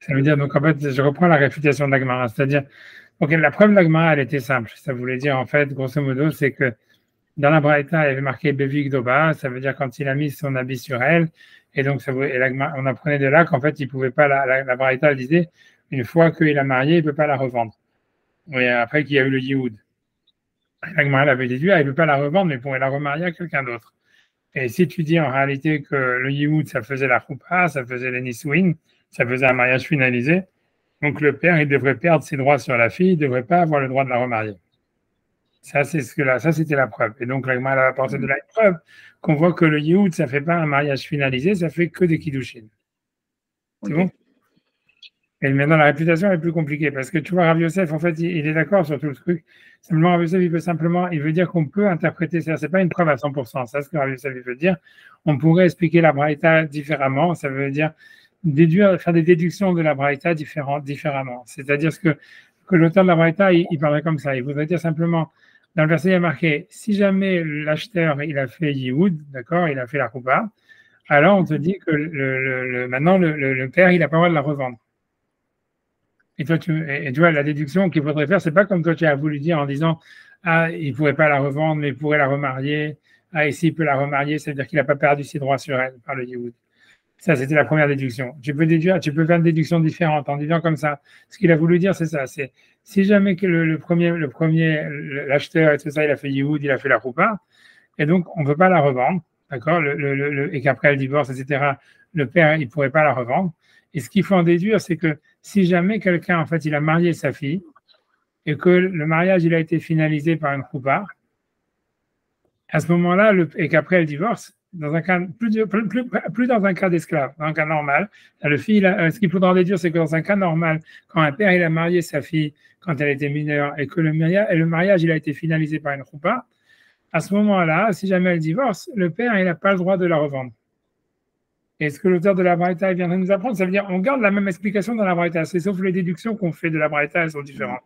Ça veut dire, donc en fait, je reprends la réfutation de la Gemara, c'est-à-dire, ok, la preuve de la Gemara, elle était simple. Ça voulait dire, en fait, grosso modo, c'est que dans la Braïta, il y avait marqué Bevik Doba, ça veut dire quand il a mis son habit sur elle, et donc on apprenait de là qu'en fait, il pouvait pas, la Braïta, elle disait, une fois qu'il a marié, il peut pas la revendre. Et après qu'il y a eu le Yehud. La Gemara, elle avait dit, il peut pas la revendre, mais il pourrait la remarier à quelqu'un d'autre. Et si tu dis en réalité que le Yehud, ça faisait la Choupa, ça faisait les Nisouin, ça faisait un mariage finalisé, donc le père, il devrait perdre ses droits sur la fille, il ne devrait pas avoir le droit de la remarier. Ça, ça c'était la preuve. Et donc, la Gemara a apporté de la preuve qu'on voit que le Yehud, ça ne fait pas un mariage finalisé, ça fait que des Kiddushin. C'est bon? Et maintenant, la réputation est plus compliquée parce que tu vois, Rav Yosef, en fait, il est d'accord sur tout le truc. Simplement, Rav Yosef, il veut dire qu'on peut interpréter, c'est-à-dire, c'est pas une preuve à 100%. Ça, ce que Rav Yosef, il veut dire. On pourrait expliquer la Braïta différemment. Ça veut dire faire des déductions de la Braïta différemment. C'est-à-dire que l'auteur de la Braïta, il parlerait comme ça. Il voudrait dire simplement, dans le verset, il y a marqué, si jamais l'acheteur, il a fait Yehud, d'accord, il a fait la Choupa, alors on te dit que maintenant, le père, il n'a pas le droit de la revendre. Et toi, tu vois, la déduction qu'il faudrait faire, c'est pas comme toi, tu as voulu dire en disant, ah, il pourrait pas la revendre, mais il pourrait la remarier. Ah, et s'il peut la remarier, ça veut dire qu'il n'a pas perdu ses droits sur elle par le Yehud. Ça, c'était la première déduction. Tu peux faire une déduction différente en disant comme ça. Ce qu'il a voulu dire, c'est ça. C'est si jamais que l'acheteur et tout ça, il a fait Yehud, il a fait la Choupa, et donc on ne peut pas la revendre, d'accord, et qu'après le divorce, etc., le père, il ne pourrait pas la revendre. Et ce qu'il faut en déduire, c'est que si jamais quelqu'un, en fait, il a marié sa fille, et que le mariage, il a été finalisé par une Choupa, à ce moment-là, et qu'après elle divorce, dans un cas plus dans un cas d'esclave, dans un cas normal, ce qu'il faudra déduire, c'est que dans un cas normal, quand un père il a marié sa fille quand elle était mineure et que le mariage il a été finalisé par une choupa, à ce moment-là, si jamais elle divorce, le père il n'a pas le droit de la revendre. Et ce que l'auteur de la Braïta viendrait nous apprendre, ça veut dire on garde la même explication dans la Braïta, c'est sauf les déductions qu'on fait de la Braïta, elles sont différentes.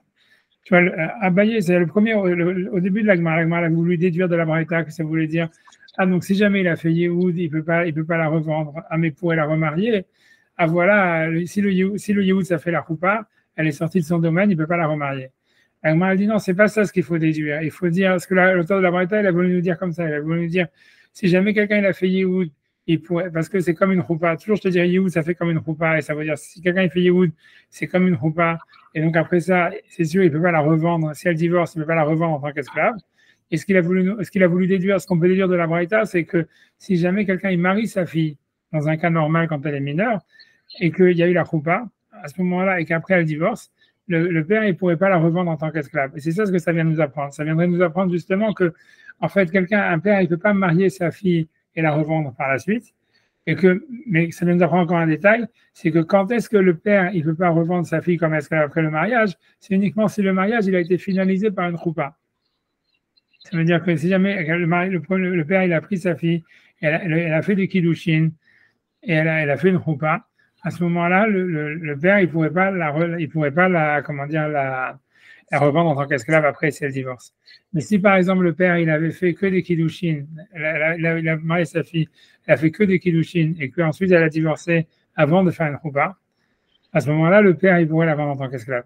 Tu vois, Abaye, c'est le premier, au début de la Gemara a voulu déduire de la Braïta que ça voulait dire ah, donc si jamais il a fait Yehud, il peut pas la revendre, ah, mais pourrait la remarier. Ah, voilà, si le Yehud, ça fait la choupa, elle est sortie de son domaine, il peut pas la remarier. La Gemara dit non, c'est pas ça ce qu'il faut déduire. Il faut dire, ce que l'auteur de la Braïta, il a voulu nous dire comme ça, il a voulu nous dire si jamais quelqu'un il a fait Yehud, il pourrait, parce que c'est comme une choupa. Toujours, je te dis Yehud, ça fait comme une choupa, et ça veut dire si quelqu'un il fait Yehud, c'est comme une choupa. Et donc après ça, c'est sûr, il ne peut pas la revendre. Si elle divorce, il ne peut pas la revendre en tant qu'esclave. Et ce qu'il a voulu déduire, ce qu'on peut déduire de la Braïta, c'est que si jamais quelqu'un il marie sa fille dans un cas normal quand elle est mineure et qu'il y a eu la choupa, à ce moment-là, et qu'après elle divorce, le père il ne pourrait pas la revendre en tant qu'esclave. Et c'est ça ce que ça vient nous apprendre. Ça viendrait nous apprendre justement que, en fait, un père, il ne peut pas marier sa fille et la revendre par la suite. Mais ça nous apprend encore un détail, c'est que quand est-ce que le père il ne peut pas revendre sa fille comme esclave après le mariage, c'est uniquement si le mariage il a été finalisé par une choupa. Ça veut dire que si jamais le père il a pris sa fille, elle a fait du kiddushin et elle a fait une choupa, à ce moment-là, le père il pourrait pas la revendre en tant qu'esclave après si elle divorce. Mais si par exemple le père il avait fait que des kiddushin, il a marié sa fille, elle a fait que des kiddushin et qu'ensuite elle a divorcé avant de faire une choupa, à ce moment-là le père il pourrait la vendre en tant qu'esclave.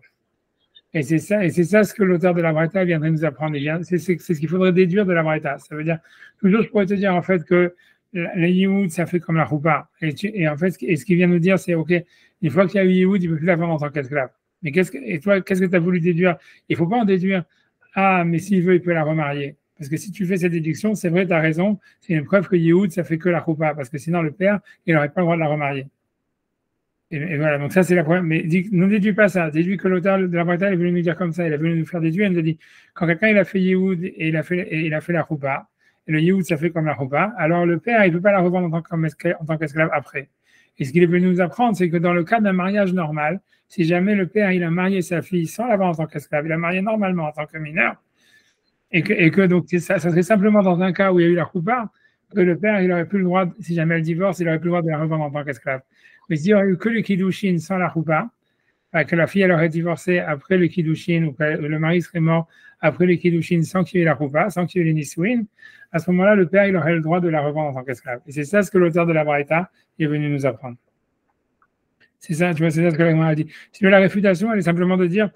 Et c'est ça ce que l'auteur de la Braïta viendrait nous apprendre. C'est ce qu'il faudrait déduire de la Braïta. Ça veut dire, toujours je pourrais te dire en fait que le Yehud, ça fait comme la choupa. Et en fait, ce qu'il vient nous dire, c'est ok, une fois qu'il y a eu Yehud, il ne peut plus la vendre en tant qu'esclave. Mais qu'est-ce que tu as voulu déduire? Il ne faut pas en déduire, ah, mais s'il veut, il peut la remarier. Parce que si tu fais cette déduction, c'est vrai, tu as raison, c'est une preuve que Yehud, ça fait que la choupa. Parce que sinon, le père, il n'aurait pas le droit de la remarier. Et voilà, donc ça c'est la première. Mais ne déduis pas ça. Déduis que l'auteur de la Braïta, il voulu nous dire comme ça. Il a voulu nous faire déduire. Il nous a dit quand quelqu'un il a fait Yehud et il a fait la choupa, et le Yehud ça fait comme la choupa, alors le père il ne peut pas la revendre en tant qu'esclave après. Et ce qu'il est venu nous apprendre, c'est que dans le cas d'un mariage normal, si jamais le père il a marié sa fille sans la vendre en tant qu'esclave, il a marié normalement en tant que mineur, et que donc ça serait simplement dans un cas où il y a eu la choupa, que le père il aurait plus le droit, si jamais elle divorce, il aurait plus le droit de la revendre en tant qu'esclave. Mais s'il n'y aurait eu que le kiddushin sans la choupa, que la fille elle aurait divorcé après le kiddushin ou que le mari serait mort après le kiddushin sans qu'il y ait la choupa, sans qu'il y ait les nisouin, à ce moment-là, le père il aurait le droit de la revendre en tant qu'esclave. Et c'est ça ce que l'auteur de la Braïta est venu nous apprendre. C'est ça, tu vois, c'est ça ce que l'Agmara a dit. Si tu veux, la réfutation, elle est simplement de dire,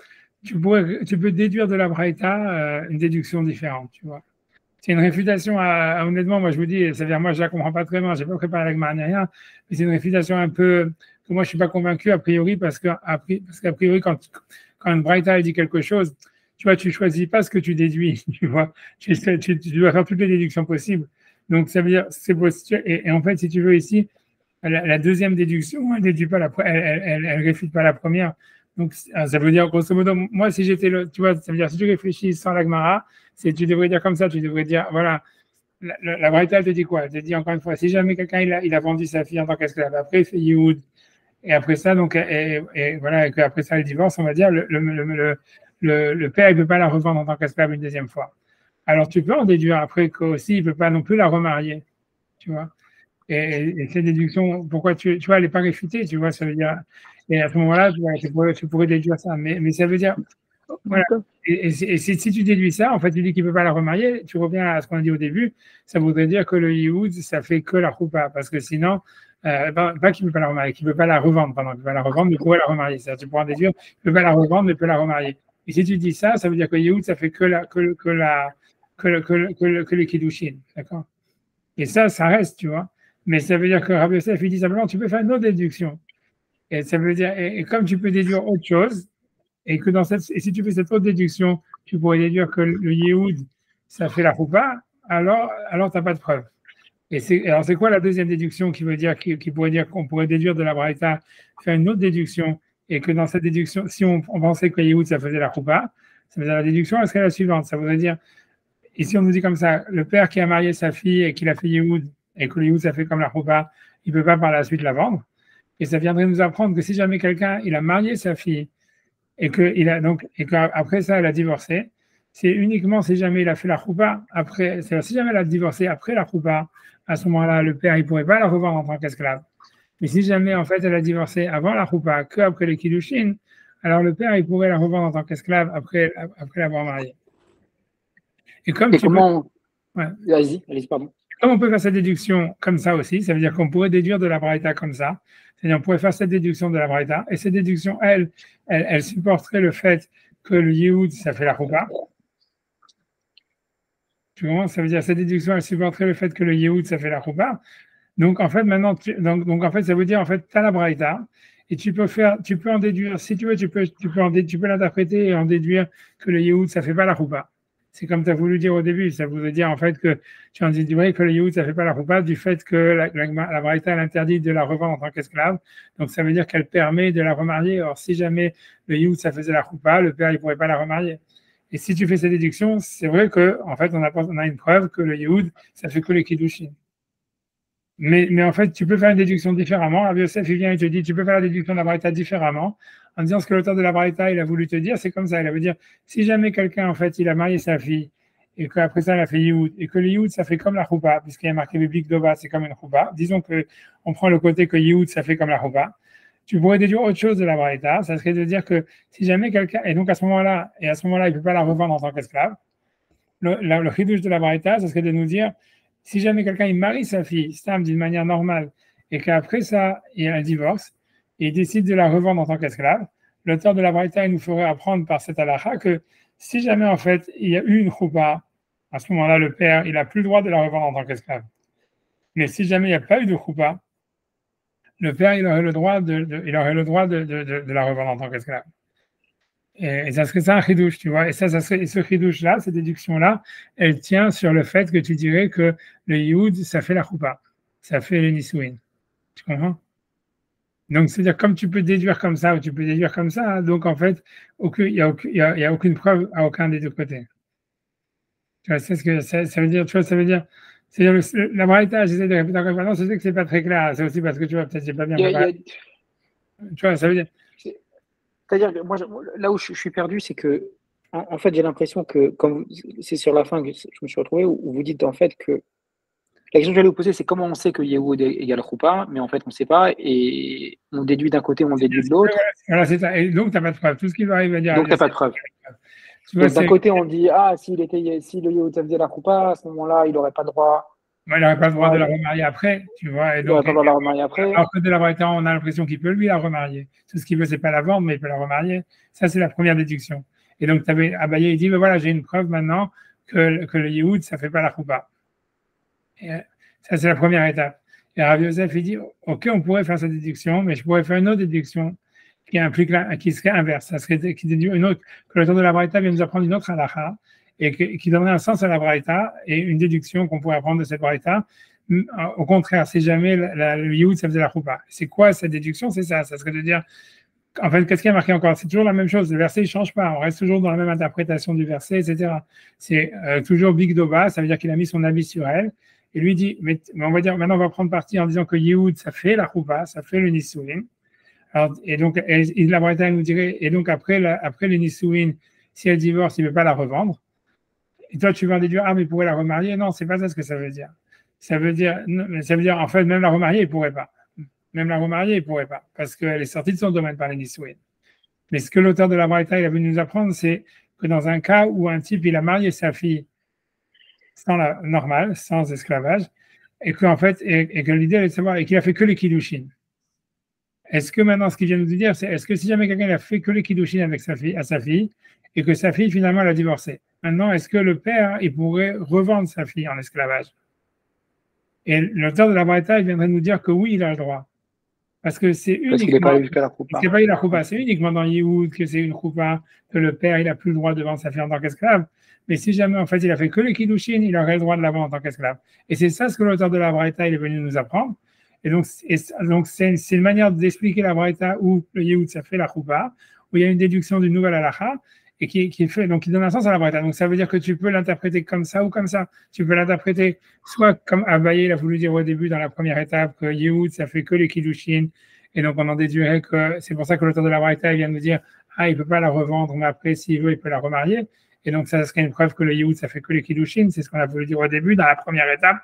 tu peux déduire de la Braïta une déduction différente, tu vois. C'est une réfutation, honnêtement, moi je vous dis, c'est-à-dire moi je la comprends pas très bien, j'ai pas préparé l'Agmara ni rien, mais c'est une réfutation un peu, que moi je suis pas convaincu a priori, parce qu'a priori, quand une Braïta dit quelque chose, tu vois, tu choisis pas ce que tu déduis, tu vois, tu dois faire toutes les déductions possibles. Donc ça veut dire, c'est possible, et en fait, si tu veux ici, la deuxième déduction, elle déduit pas elle réfute pas la première. Donc, ça veut dire, grosso modo, moi, si j'étais tu vois, ça veut dire, si tu réfléchis sans l'Agmara, tu devrais dire comme ça, tu devrais dire, voilà, la Braïta, elle te dit quoi? Elle te dit, encore une fois, si jamais quelqu'un, il a vendu sa fille en tant qu'esclave, après, il fait Yehoud, et après ça, donc, et voilà, et qu'après ça, le divorce, on va dire, le père, il ne peut pas la revendre en tant qu'esclave une deuxième fois. Alors, tu peux en déduire après qu'aussi, il ne peut pas non plus la remarier, tu vois. Et ces déductions, pourquoi tu vois, elle n'est pas réfutée, tu vois, ça veut dire, et à ce moment-là, tu pourrais déduire ça, mais ça veut dire, voilà, et si tu déduis ça, en fait, tu dis qu'il ne peut pas la remarier, tu reviens à ce qu'on a dit au début, ça voudrait dire que le Yehud, ça fait que la choupa, parce que sinon, pas qu'il ne peut pas la remarier, qu'il ne peut pas la revendre, pardon, qu'il ne peut pas la revendre, mais pourrait la remarier, c'est-à-dire, tu pourras déduire, il ne peut pas la revendre, mais peut la remarier. Et si tu dis ça, ça veut dire que le Yehud, ça fait que le Kiddushin, d'accord? Et ça reste, tu vois. Mais ça veut dire que Rabbi Yosef, il dit simplement, tu peux faire une autre déduction. Et ça veut dire, et comme tu peux déduire autre chose, et que et si tu fais cette autre déduction, tu pourrais déduire que le Yehoud, ça fait la choupa, alors tu n'as pas de preuve. Alors, c'est quoi la deuxième déduction qui veut dire, qui pourrait dire qu'on pourrait déduire de la Braïta, faire une autre déduction, et que dans cette déduction, si on pensait que le Yehoud, ça faisait la choupa, ça veut dire la déduction, elle serait la suivante. Ça voudrait dire, ici, on nous dit comme ça, le père qui a marié sa fille et qui l'a fait Yehoud, et que le Yehoud, ça fait comme la choupa, il ne peut pas par la suite la vendre. Et ça viendrait nous apprendre que si jamais quelqu'un, il a marié sa fille, et qu'après ça, elle a divorcé, c'est uniquement si jamais il a fait la choupa, après, c'est-à-dire si jamais elle a divorcé après la choupa, à ce moment-là, le père, il ne pourrait pas la revendre en tant qu'esclave. Mais si jamais, en fait, elle a divorcé avant la choupa, qu'après les kiddushin, alors le père, il pourrait la revendre en tant qu'esclave après l'avoir mariée. Et comme et comment... Ouais. Allez-y, pardon. Comme on peut faire cette déduction comme ça aussi, ça veut dire qu'on pourrait déduire de la Braïta comme ça. C'est-à-dire qu'on pourrait faire cette déduction de la Braïta, et cette déduction, elle supporterait le fait que le Yehoud, ça fait la choupa. Tu comprends? Ça veut dire cette déduction, elle supporterait le fait que le Yehoud, ça fait la choupa. Donc, en fait, maintenant, donc en fait, ça veut dire, en fait, tu as la Braïta, et tu peux en déduire, si tu veux, tu peux l'interpréter et en déduire que le Yehoud, ça fait pas la choupa. C'est comme tu as voulu dire au début, ça voudrait dire en fait que tu en déduirais que le Yehoud, ça ne fait pas la choupa du fait que la Braïta, elle interdit de la revendre en tant qu'esclave. Donc ça veut dire qu'elle permet de la remarier. Or, si jamais le Yehoud, ça faisait la choupa, le père, il ne pourrait pas la remarier. Et si tu fais cette déduction, c'est vrai qu'en fait, on a une preuve que le Yehoud, ça fait que les Kiddushin. Mais en fait, tu peux faire une déduction différemment. Rabbi Yosef, il vient et te dit, tu peux faire la déduction de la Braïta différemment, en disant ce que l'auteur de la Braïta, il a voulu te dire, c'est comme ça. Il veut dire, si jamais quelqu'un, en fait, il a marié sa fille, et qu'après ça, il a fait Yehoud, et que le Yehoud, ça fait comme la choupa, puisqu'il y a marqué biblique Dova, c'est comme une choupa. Disons qu'on prend le côté que Yehoud, ça fait comme la choupa. Tu pourrais déduire autre chose de la Braïta, ça serait de dire que si jamais quelqu'un, et donc à ce moment-là, il ne peut pas la revendre en tant qu'esclave, le chidouche de la Braïta, ça serait de nous dire, si jamais quelqu'un il marie sa fille, Stam, d'une manière normale, et qu'après ça, il y a un divorce, et il décide de la revendre en tant qu'esclave, l'auteur de la Braïta, il nous ferait apprendre par cette halakha que si jamais, en fait, il y a eu une choupa, à ce moment-là, le père, il n'a plus le droit de la revendre en tant qu'esclave. Mais si jamais il n'y a pas eu de choupa, le père, il aurait le droit de la revendre en tant qu'esclave. Et ça serait ça un chidouche, tu vois. Et ce chidouche-là, cette déduction-là, elle tient sur le fait que tu dirais que le Yehoud, ça fait la choupa, ça fait le nisouin. Tu comprends? Donc, c'est-à-dire, comme tu peux déduire comme ça ou tu peux déduire comme ça, donc en fait, il n'y a aucune preuve à aucun des deux côtés. Tu vois, c'est ce que ça veut dire, tu vois, ça veut dire, c'est-à-dire la Braïta, j'essaie de répéter encore maintenant, je sais que c'est pas très clair, c'est aussi parce que tu vois, peut-être j'ai pas bien préparé. Tu vois, ça veut dire. C'est-à-dire que moi, là où je suis perdu, c'est que, en fait, j'ai l'impression que, comme c'est sur la fin que je me suis retrouvé, où vous dites en fait que la question que j'allais vous poser, c'est comment on sait que Yehoud égale choupa, mais en fait, on ne sait pas, et on déduit d'un côté, on déduit de l'autre. Voilà, c'est ça. Et donc, tu n'as pas de preuve. Tout ce qui va arriver à dire. Donc, tu n'as pas de preuve. Donc, d'un côté, on dit, si le Yehoud, ça faisait la choupa, à ce moment-là, il n'aurait pas droit il n'aurait pas le droit de la Ouais, remarier après, tu vois. Et il n'aurait donc, pas le droit de la remarier après. alors que de la Braïta, on a l'impression qu'il peut lui la remarier. Tout ce qu'il veut, c'est pas la vendre, mais il peut la remarier. Ça, c'est la première déduction. Et donc, Abaye, il dit, ben voilà, j'ai une preuve maintenant que le Yehud, ça fait pas la choupa. Et, ça, c'est la première étape. Et Rav Yosef, il dit, OK, on pourrait faire cette déduction, mais je pourrais faire une autre déduction qui serait inverse. Ça serait qui déduit une autre, que l'auteur de la Braïta vient nous apprendre une autre halakha et qui donnerait un sens à la Braïta et une déduction qu'on pourrait apprendre de cette Braïta. Au contraire, si jamais le Yehud, ça faisait la choupa. C'est quoi cette déduction? C'est ça. Ça serait de dire, en fait, qu'est-ce qui a marqué encore? C'est toujours la même chose. Le verset, il ne change pas. On reste toujours dans la même interprétation du verset, etc. C'est toujours Big Doba, ça veut dire qu'il a mis son habit sur elle. Et lui dit, mais on va dire, maintenant, on va prendre parti en disant que Yehud, ça fait la choupa, ça fait le Nisuin. Alors, et donc, la Bretagne nous dirait, et donc après les Nisuin, si elle divorce, il ne veut pas la revendre. Et toi, tu vas en déduire, ah, mais il pourrait la remarier. Non, c'est pas ça ce que ça veut dire. Ça veut dire, en fait, même la remarier, il ne pourrait pas. Même la remarier, il ne pourrait pas, parce qu'elle est sortie de son domaine par les Nisuin. Mais ce que l'auteur de la Braïta il a venu nous apprendre, c'est que dans un cas où un type il a marié sa fille sans la normale, sans esclavage, et qu'en fait, et que l'idée est de savoir, et qu'il a fait que les kiddushin. Est-ce que maintenant, ce qu'il vient de nous dire, c'est est-ce que si jamais quelqu'un a fait que les kiddushin avec sa fille, et que sa fille finalement l'a divorcé, maintenant, est-ce que le père il pourrait revendre sa fille en esclavage? Et l'auteur de la Braïta il viendrait nous dire que oui, il a le droit. Parce que c'est Parce qu'il n'est pas uniquement, allé jusqu'à la c'est choupa. pas la choupa, c'est uniquement dans Yehoud que c'est une choupa, que le père, il n'a plus le droit de vendre sa fille en tant qu'esclave. Mais si jamais, en fait, il a fait que le kiddushin, il aurait le droit de la vendre en tant qu'esclave. Et c'est ça ce que l'auteur de la Braïta, il est venu nous apprendre. Et donc, c'est une manière d'expliquer la Braïta où le Yehoud, ça fait la choupa, où il y a une déduction d'une nouvelle halakha, et qui fait, donc qui donne un sens à la Braïta. Donc, ça veut dire que tu peux l'interpréter comme ça ou comme ça. Tu peux l'interpréter soit comme Abaye il a voulu dire au début, dans la première étape, que Yehoud, ça fait que les kiddushin, et donc, on en déduirait que c'est pour ça que l'auteur de la Braïta vient nous dire ah, il ne peut pas la revendre, mais après, s'il veut, il peut la remarier. Et donc, ça serait une preuve que le Yehud, ça fait que les Kiddushin. C'est ce qu'on a voulu dire au début, dans la première étape.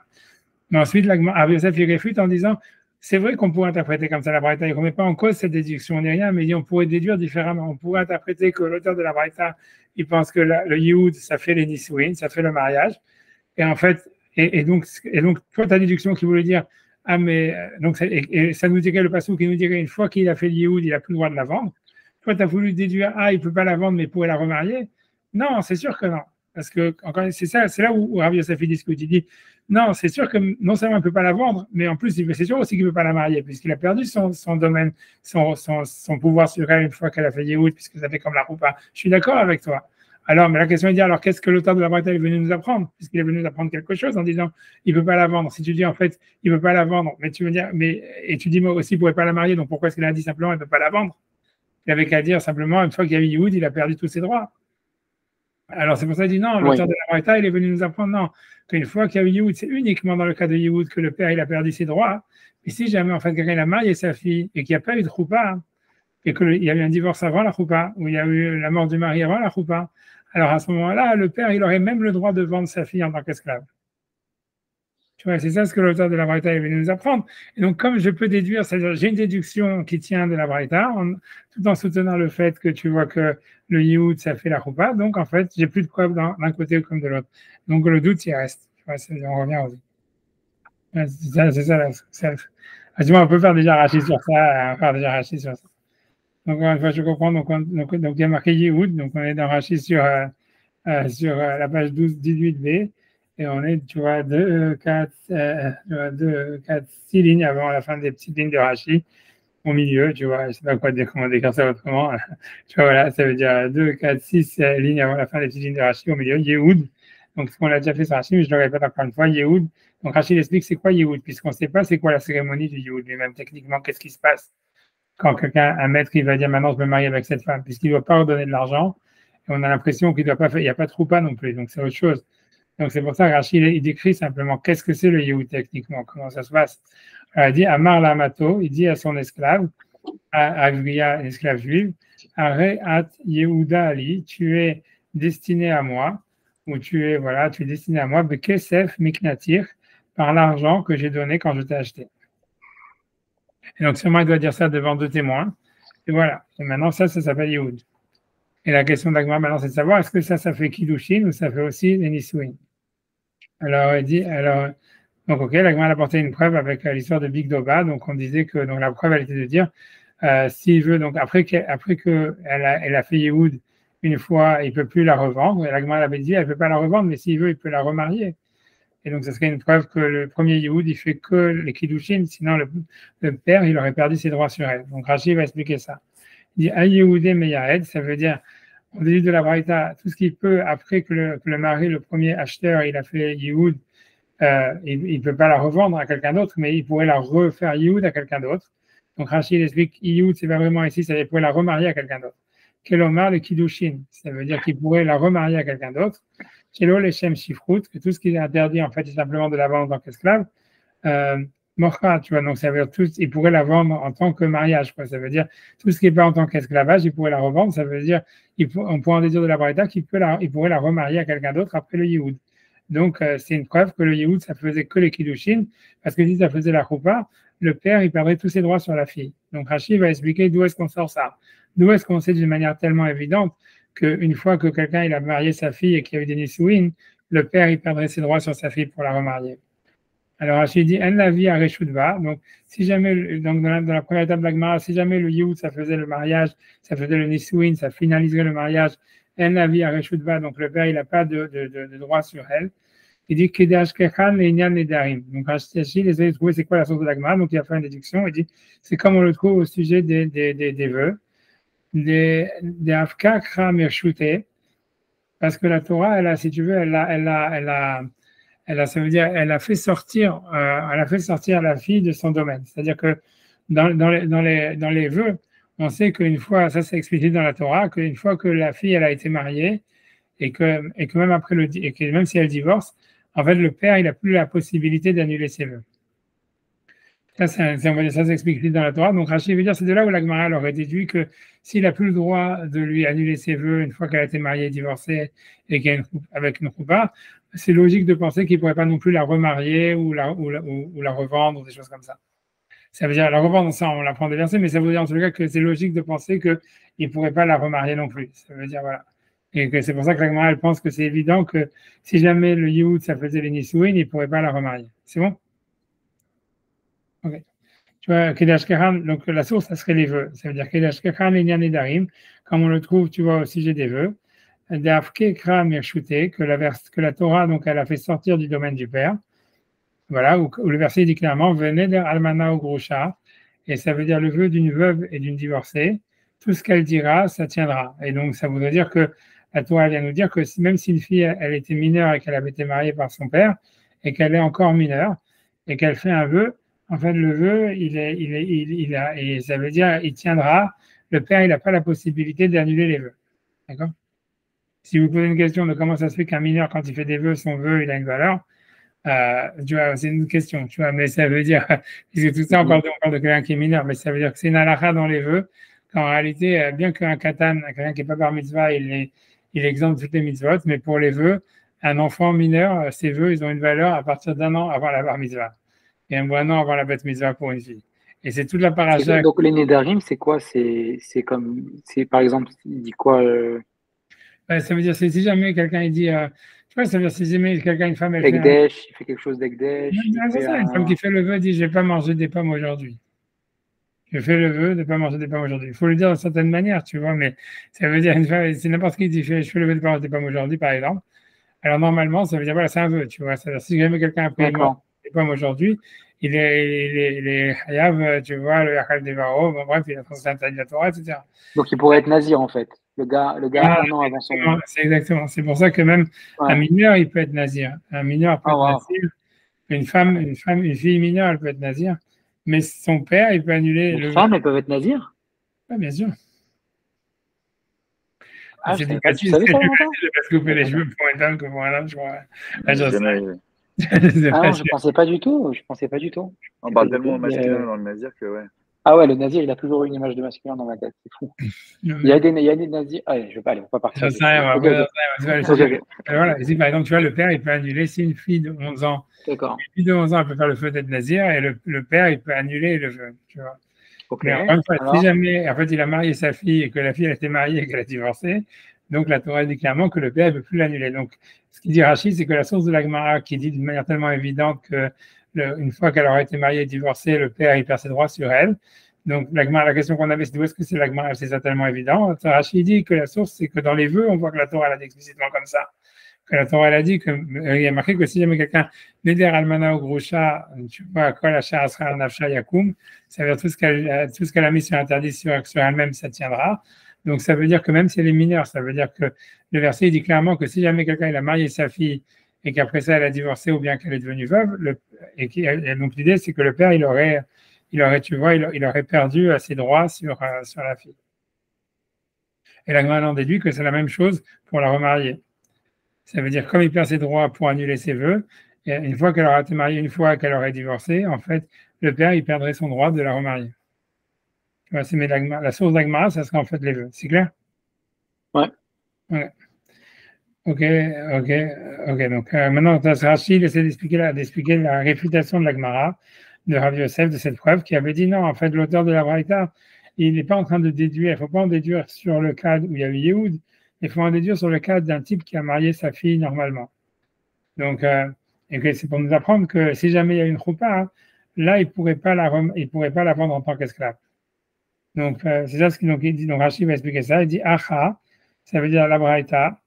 Mais ensuite, Rav Yosef, il réfute en disant c'est vrai qu'on pourrait interpréter comme ça la Braïta. Il ne remet pas en cause cette déduction ni rien, mais il dit on pourrait déduire différemment. On pourrait interpréter que l'auteur de la Braïta, il pense que le Yehud, ça fait les Nisuin, ça fait le mariage. Et en fait, donc, toi, ta déduction qui voulait dire ah, mais donc, et ça nous dirait le passage qui nous dirait une fois qu'il a fait le Yehud, il n'a plus le droit de la vendre. Toi, tu as voulu déduire ah, il ne peut pas la vendre, mais il pourrait la remarier. Non, c'est sûr que non. Parce que, encore, c'est là où Rav Yosef discute. Il dit non, c'est sûr que non seulement il ne peut pas la vendre, mais en plus, c'est sûr aussi qu'il ne peut pas la marier, puisqu'il a perdu son domaine, son pouvoir sur elle une fois qu'elle a fait Yehud, puisque ça fait comme la roupa. Je suis d'accord avec toi. Alors, mais la question est de dire, alors qu'est-ce que l'auteur de la Braïta est venu nous apprendre? Puisqu'il est venu nous apprendre quelque chose en disant, il ne peut pas la vendre. Si tu dis, en fait, il ne peut pas la vendre, mais tu veux dire, et tu dis, moi aussi, il ne pourrait pas la marier, donc pourquoi est-ce qu'il a dit simplement, il ne peut pas la vendre? Il avait qu'à dire simplement, une fois qu'il y a eu Yehud, il a perdu tous ses droits. Alors, c'est pour ça qu'il dit, non, l'auteur de la Braïta, il est venu nous apprendre, non, qu'une fois qu'il y a eu Yehud, c'est uniquement dans le cas de Yehud que le père, il a perdu ses droits. Et si jamais, en fait, quelqu'un a marié sa fille et qu'il n'y a pas eu de choupa, et qu'il y a eu un divorce avant la choupa, ou il y a eu la mort du mari avant la choupa, alors à ce moment-là, le père, il aurait même le droit de vendre sa fille en tant qu'esclave. Tu vois, c'est ça ce que l'auteur de la Braïta est venu nous apprendre. Et donc, comme je peux déduire, c'est-à-dire j'ai une déduction qui tient de la Braïta, tout en soutenant le fait que tu vois que le Yehud, ça fait la choupa, donc en fait, j'ai plus de preuves d'un côté comme de l'autre. Donc le doute, il reste. Tu vois, on revient aux c'est ça. Tu vois, on peut faire déjà Rachid sur ça, faire déjà Rachid sur ça. Donc, encore une fois, je comprends. Donc, il y a marqué Yehud. Donc, on est dans Rachid sur la page 12, 18b. Et on est, tu vois, 2, 4, 6 lignes avant la fin des petites lignes de Rachid. Au milieu, tu vois, je ne sais pas comment décrire ça autrement. Tu vois, voilà, ça veut dire 2, 4, 6 lignes avant la fin des petites lignes de Rachid. Au milieu, Yehud. Donc, ce qu'on a déjà fait sur Rachid, mais je le répète encore une fois, Yehud. Donc, Rachid explique c'est quoi Yehud, puisqu'on ne sait pas c'est quoi la cérémonie du Yehud, mais même techniquement, qu'est-ce qui se passe quand un maître, il va dire maintenant je me marie avec cette femme, puisqu'il ne doit pas redonner de l'argent, et on a l'impression qu'il ne doit pas faire, il n'y a pas de troupa non plus, donc c'est autre chose. Donc c'est pour ça que Rachid, il décrit simplement qu'est-ce que c'est le Yehud techniquement, comment ça se passe. Il dit à Amar Lamato, il dit à son esclave, à Gvia, esclave juive, Areat Yehuda Ali, tu es destiné à moi, ou tu es destiné à moi, Bekesef Miknatir, par l'argent que j'ai donné quand je t'ai acheté. Et donc, sûrement, il doit dire ça devant 2 témoins. Et voilà. Et maintenant, ça s'appelle Yehud. Et la question d'Agma, maintenant, c'est de savoir est-ce que ça fait Kiddushin ou ça fait aussi les Nisuin. Alors, il dit, Donc, ok, la Gemara a apporté une preuve avec l'histoire de Big Doba. Donc, on disait que donc, la preuve, elle était de dire, s'il veut, donc après qu'elle elle a fait Yehoud une fois, il ne peut plus la revendre. Et la Gemara avait dit, elle ne peut pas la revendre, mais s'il veut, il peut la remarier. Et donc, ça serait une preuve que le premier Yehoud, il fait que les Kiddushin, sinon le père, il aurait perdu ses droits sur elle. Donc, Rashi va expliquer ça. Il dit, A Yehoudé Meyahed, ça veut dire, on dit de la Braïta, tout ce qu'il peut, après que le mari, le premier acheteur, il a fait Yehoud, il ne peut pas la revendre à quelqu'un d'autre, mais il pourrait la refaire Yehoud à quelqu'un d'autre. Donc Rachid explique Yehoud, c'est pas vraiment ici, ça pourrait la remarier à quelqu'un d'autre. Kelomar le Kiddushin, ça veut dire qu'il pourrait la remarier à quelqu'un d'autre. Kelo le Shem Shifrut, que tout ce qui est interdit en fait, c'est simplement de la vendre en tant qu'esclave. Morcha, tu vois, donc ça veut dire tout, il pourrait la vendre en tant que mariage, quoi. Ça veut dire tout ce qui n'est pas en tant qu'esclavage, il pourrait la revendre. Ça veut dire, on pourrait en déduire de la Braïta qu'il pourrait la remarier à quelqu'un d'autre après le Yehoud. Donc, c'est une preuve que le Yehoud, ça faisait que les Kiddushin, parce que si ça faisait la Choupa, le père, il perdrait tous ses droits sur la fille. Donc, Rachid va expliquer d'où est-ce qu'on sort ça. D'où est-ce qu'on sait d'une manière tellement évidente qu'une fois que quelqu'un il a marié sa fille et qu'il y a eu des Nisouin, le père, il perdrait ses droits sur sa fille pour la remarier. Alors, Rachid dit, en la vie à Reshutva. Donc, si jamais, donc dans la première étape de la Gemara, si jamais le Yehoud, ça faisait le mariage, ça faisait le Nisouin, ça finaliserait le mariage, en la vie à Reshutva, donc le père, il n'a pas de droit sur elle. Il dit Kedash Kechan et Inyan Nedarim. Donc, Rashi, les a trouvé c'est quoi la source de la Gemara. Donc, il a fait une déduction. Il dit c'est comme on le trouve au sujet des vœux, des Afka Kra Mershute, parce que la Torah, elle a, si tu veux, ça veut dire, elle a fait sortir la fille de son domaine. C'est-à-dire que dans les vœux, on sait qu'une fois, ça c'est expliqué dans la Torah, qu'une fois que la fille elle a été mariée et que même après et que même si elle divorce, en fait le père il n'a plus la possibilité d'annuler ses vœux. Ça s'explique dans la Torah. Donc Rachid veut dire c'est de là où la Gemara aurait déduit que s'il n'a plus le droit de lui annuler ses vœux une fois qu'elle a été mariée et divorcée et avec une choupa, c'est logique de penser qu'il ne pourrait pas non plus la remarier ou la revendre ou des choses comme ça. Ça veut dire la revendre, ça on l'apprend des versets, mais ça veut dire en tout cas que c'est logique de penser qu'il ne pourrait pas la remarier non plus. Ça veut dire voilà. Et que c'est pour ça que la Gemara elle pense que c'est évident que si jamais le Yehoud ça faisait les Nisouin, il ne pourrait pas la remarier. C'est bon? Ok. Tu vois, Kedash Kechan, donc la source, ça serait les vœux. Ça veut dire Kedash Kechan et Nedarim, comme on le trouve, tu vois, au sujet des vœux. D'Afke Kra Mirshute, que la Torah, donc, elle a fait sortir du domaine du père. Voilà, où le verset dit clairement Venez de Almana ou Grosha, et ça veut dire le vœu d'une veuve et d'une divorcée. Tout ce qu'elle dira, ça tiendra. Et donc, ça voudrait dire que la Torah vient nous dire que même si une fille, elle était mineure et qu'elle avait été mariée par son père, et qu'elle est encore mineure, et qu'elle fait un vœu, en fait, le vœu, et ça veut dire il tiendra. Le père, il n'a pas la possibilité d'annuler les vœux. D'accord? Si vous posez une question de comment ça se fait qu'un mineur, quand il fait des vœux, son vœu, il a une valeur, tu vois, c'est une question, tu vois, mais ça veut dire, puisque tout ça, on parle de quelqu'un qui est mineur, mais ça veut dire que c'est une halakha dans les vœux, qu'en réalité, bien qu'un katan, quelqu'un qui n'est pas par mitzvah, il exempte toutes les mitzvot, mais pour les vœux, un enfant mineur, ses vœux, ils ont une valeur à partir d'un an avant la bar mitzvah. Et un an avant la bat mitzvah pour une fille. Et c'est toute la paracha. Donc les Nedarim, c'est quoi? C'est par exemple, il dit quoi ça veut dire si jamais quelqu'un il dit, tu vois, ça veut dire si jamais quelqu'un, une femme, elle Ekdesh, il fait quelque chose d'Ekdesh. C'est ça, une femme qui fait le vœu dit, je vais pas manger des pommes aujourd'hui. Je fais le vœu de ne pas manger des pommes aujourd'hui. Il faut le dire d'une certaine manière, tu vois, mais ça veut dire une femme, c'est n'importe qui dit, je fais le vœu de ne pas manger des pommes aujourd'hui, par exemple. Alors normalement, ça veut dire voilà, c'est un vœu, tu vois. C'est-à-dire si jamais quelqu'un a pris des pommes aujourd'hui, il est hayav, tu vois, le yachal des varo, bon, bref, il a transcendé la Torah, etc. Donc il pourrait être nazir en fait. Le gars un an avant son. C'est exactement. C'est pour ça que même un mineur, il peut être nazir. Un mineur peut être nazir. Une fille mineure, elle peut être nazir. Mais son père, il peut annuler les femmes, elles peuvent être nazir? Oui, bien sûr. Ah, c'est plus facile de couper les cheveux pour une femme que pour un homme, je crois. Non, je pensais pas du tout. On parle tellement masculin dans le nazir que ouais. Ah ouais, le nazir, il a toujours eu une image de masculin dans ma tête, c'est fou. Il y a des nazirs. Allez, je vais pas aller, on va pas partir. Voilà, ici, par exemple, tu vois, le père, il peut annuler si une fille de 11 ans. D'accord. Une fille de 11 ans, elle peut faire le feu d'être nazir et le père, il peut annuler le feu, tu vois. Okay. Mais encore une fois, si jamais, en fait, il a marié sa fille et que la fille, elle était mariée et qu'elle a divorcé, Donc, la Torah dit clairement que le père ne peut plus l'annuler. Donc, ce qu'il dit Rachid, c'est que la source de la Gemara qui dit d'une manière tellement évidente que une fois qu'elle aura été mariée et divorcée, le père il perd ses droits sur elle. Donc, la question qu'on avait, c'est d'où est-ce que c'est la Gemara, c'est ça tellement évident. Rachid dit que la source, c'est que dans les vœux, on voit que la Torah l'a dit explicitement comme ça. Que la Torah elle a dit il y a marqué que si jamais quelqu'un Neder Almana ou Grosha, tu vois, Kol Asher Asra Nafsha Yakum, ça veut dire tout ce qu'elle a mis sur interdit sur elle-même, ça tiendra. Donc ça veut dire que même si elle est mineure, ça veut dire que le verset il dit clairement que si jamais quelqu'un il a marié sa fille et qu'après ça elle a divorcé ou bien qu'elle est devenue veuve, et donc l'idée c'est que le père il aurait tu vois, il aurait perdu ses droits sur la fille. Et la Gemara en déduit que c'est la même chose pour la remarier. Ça veut dire, comme il perd ses droits pour annuler ses vœux, et une fois qu'elle aura été mariée, une fois qu'elle aurait divorcé, en fait, le père, il perdrait son droit de la remarier. Tu vois, la source d'Agmara, ça serait en fait les vœux. C'est clair? Ouais. Ok. Donc, maintenant, Rachid essaie d'expliquer la réfutation de l'Agmara, de Rav Yosef, de cette preuve, qui avait dit non, en fait, l'auteur de la Braïta, il n'est pas en train de déduire, il ne faut pas en déduire sur le cas où il y a eu Yehoud, il faut en déduire sur le cas d'un type qui a marié sa fille normalement. Donc, et c'est pour nous apprendre que si jamais il y a une choupa, là, il ne pourrait pas la vendre en tant qu'esclave. Donc, c'est ça ce qu'il dit. Donc, Rachid va expliquer ça. Il dit Acha, ça veut dire la braïta,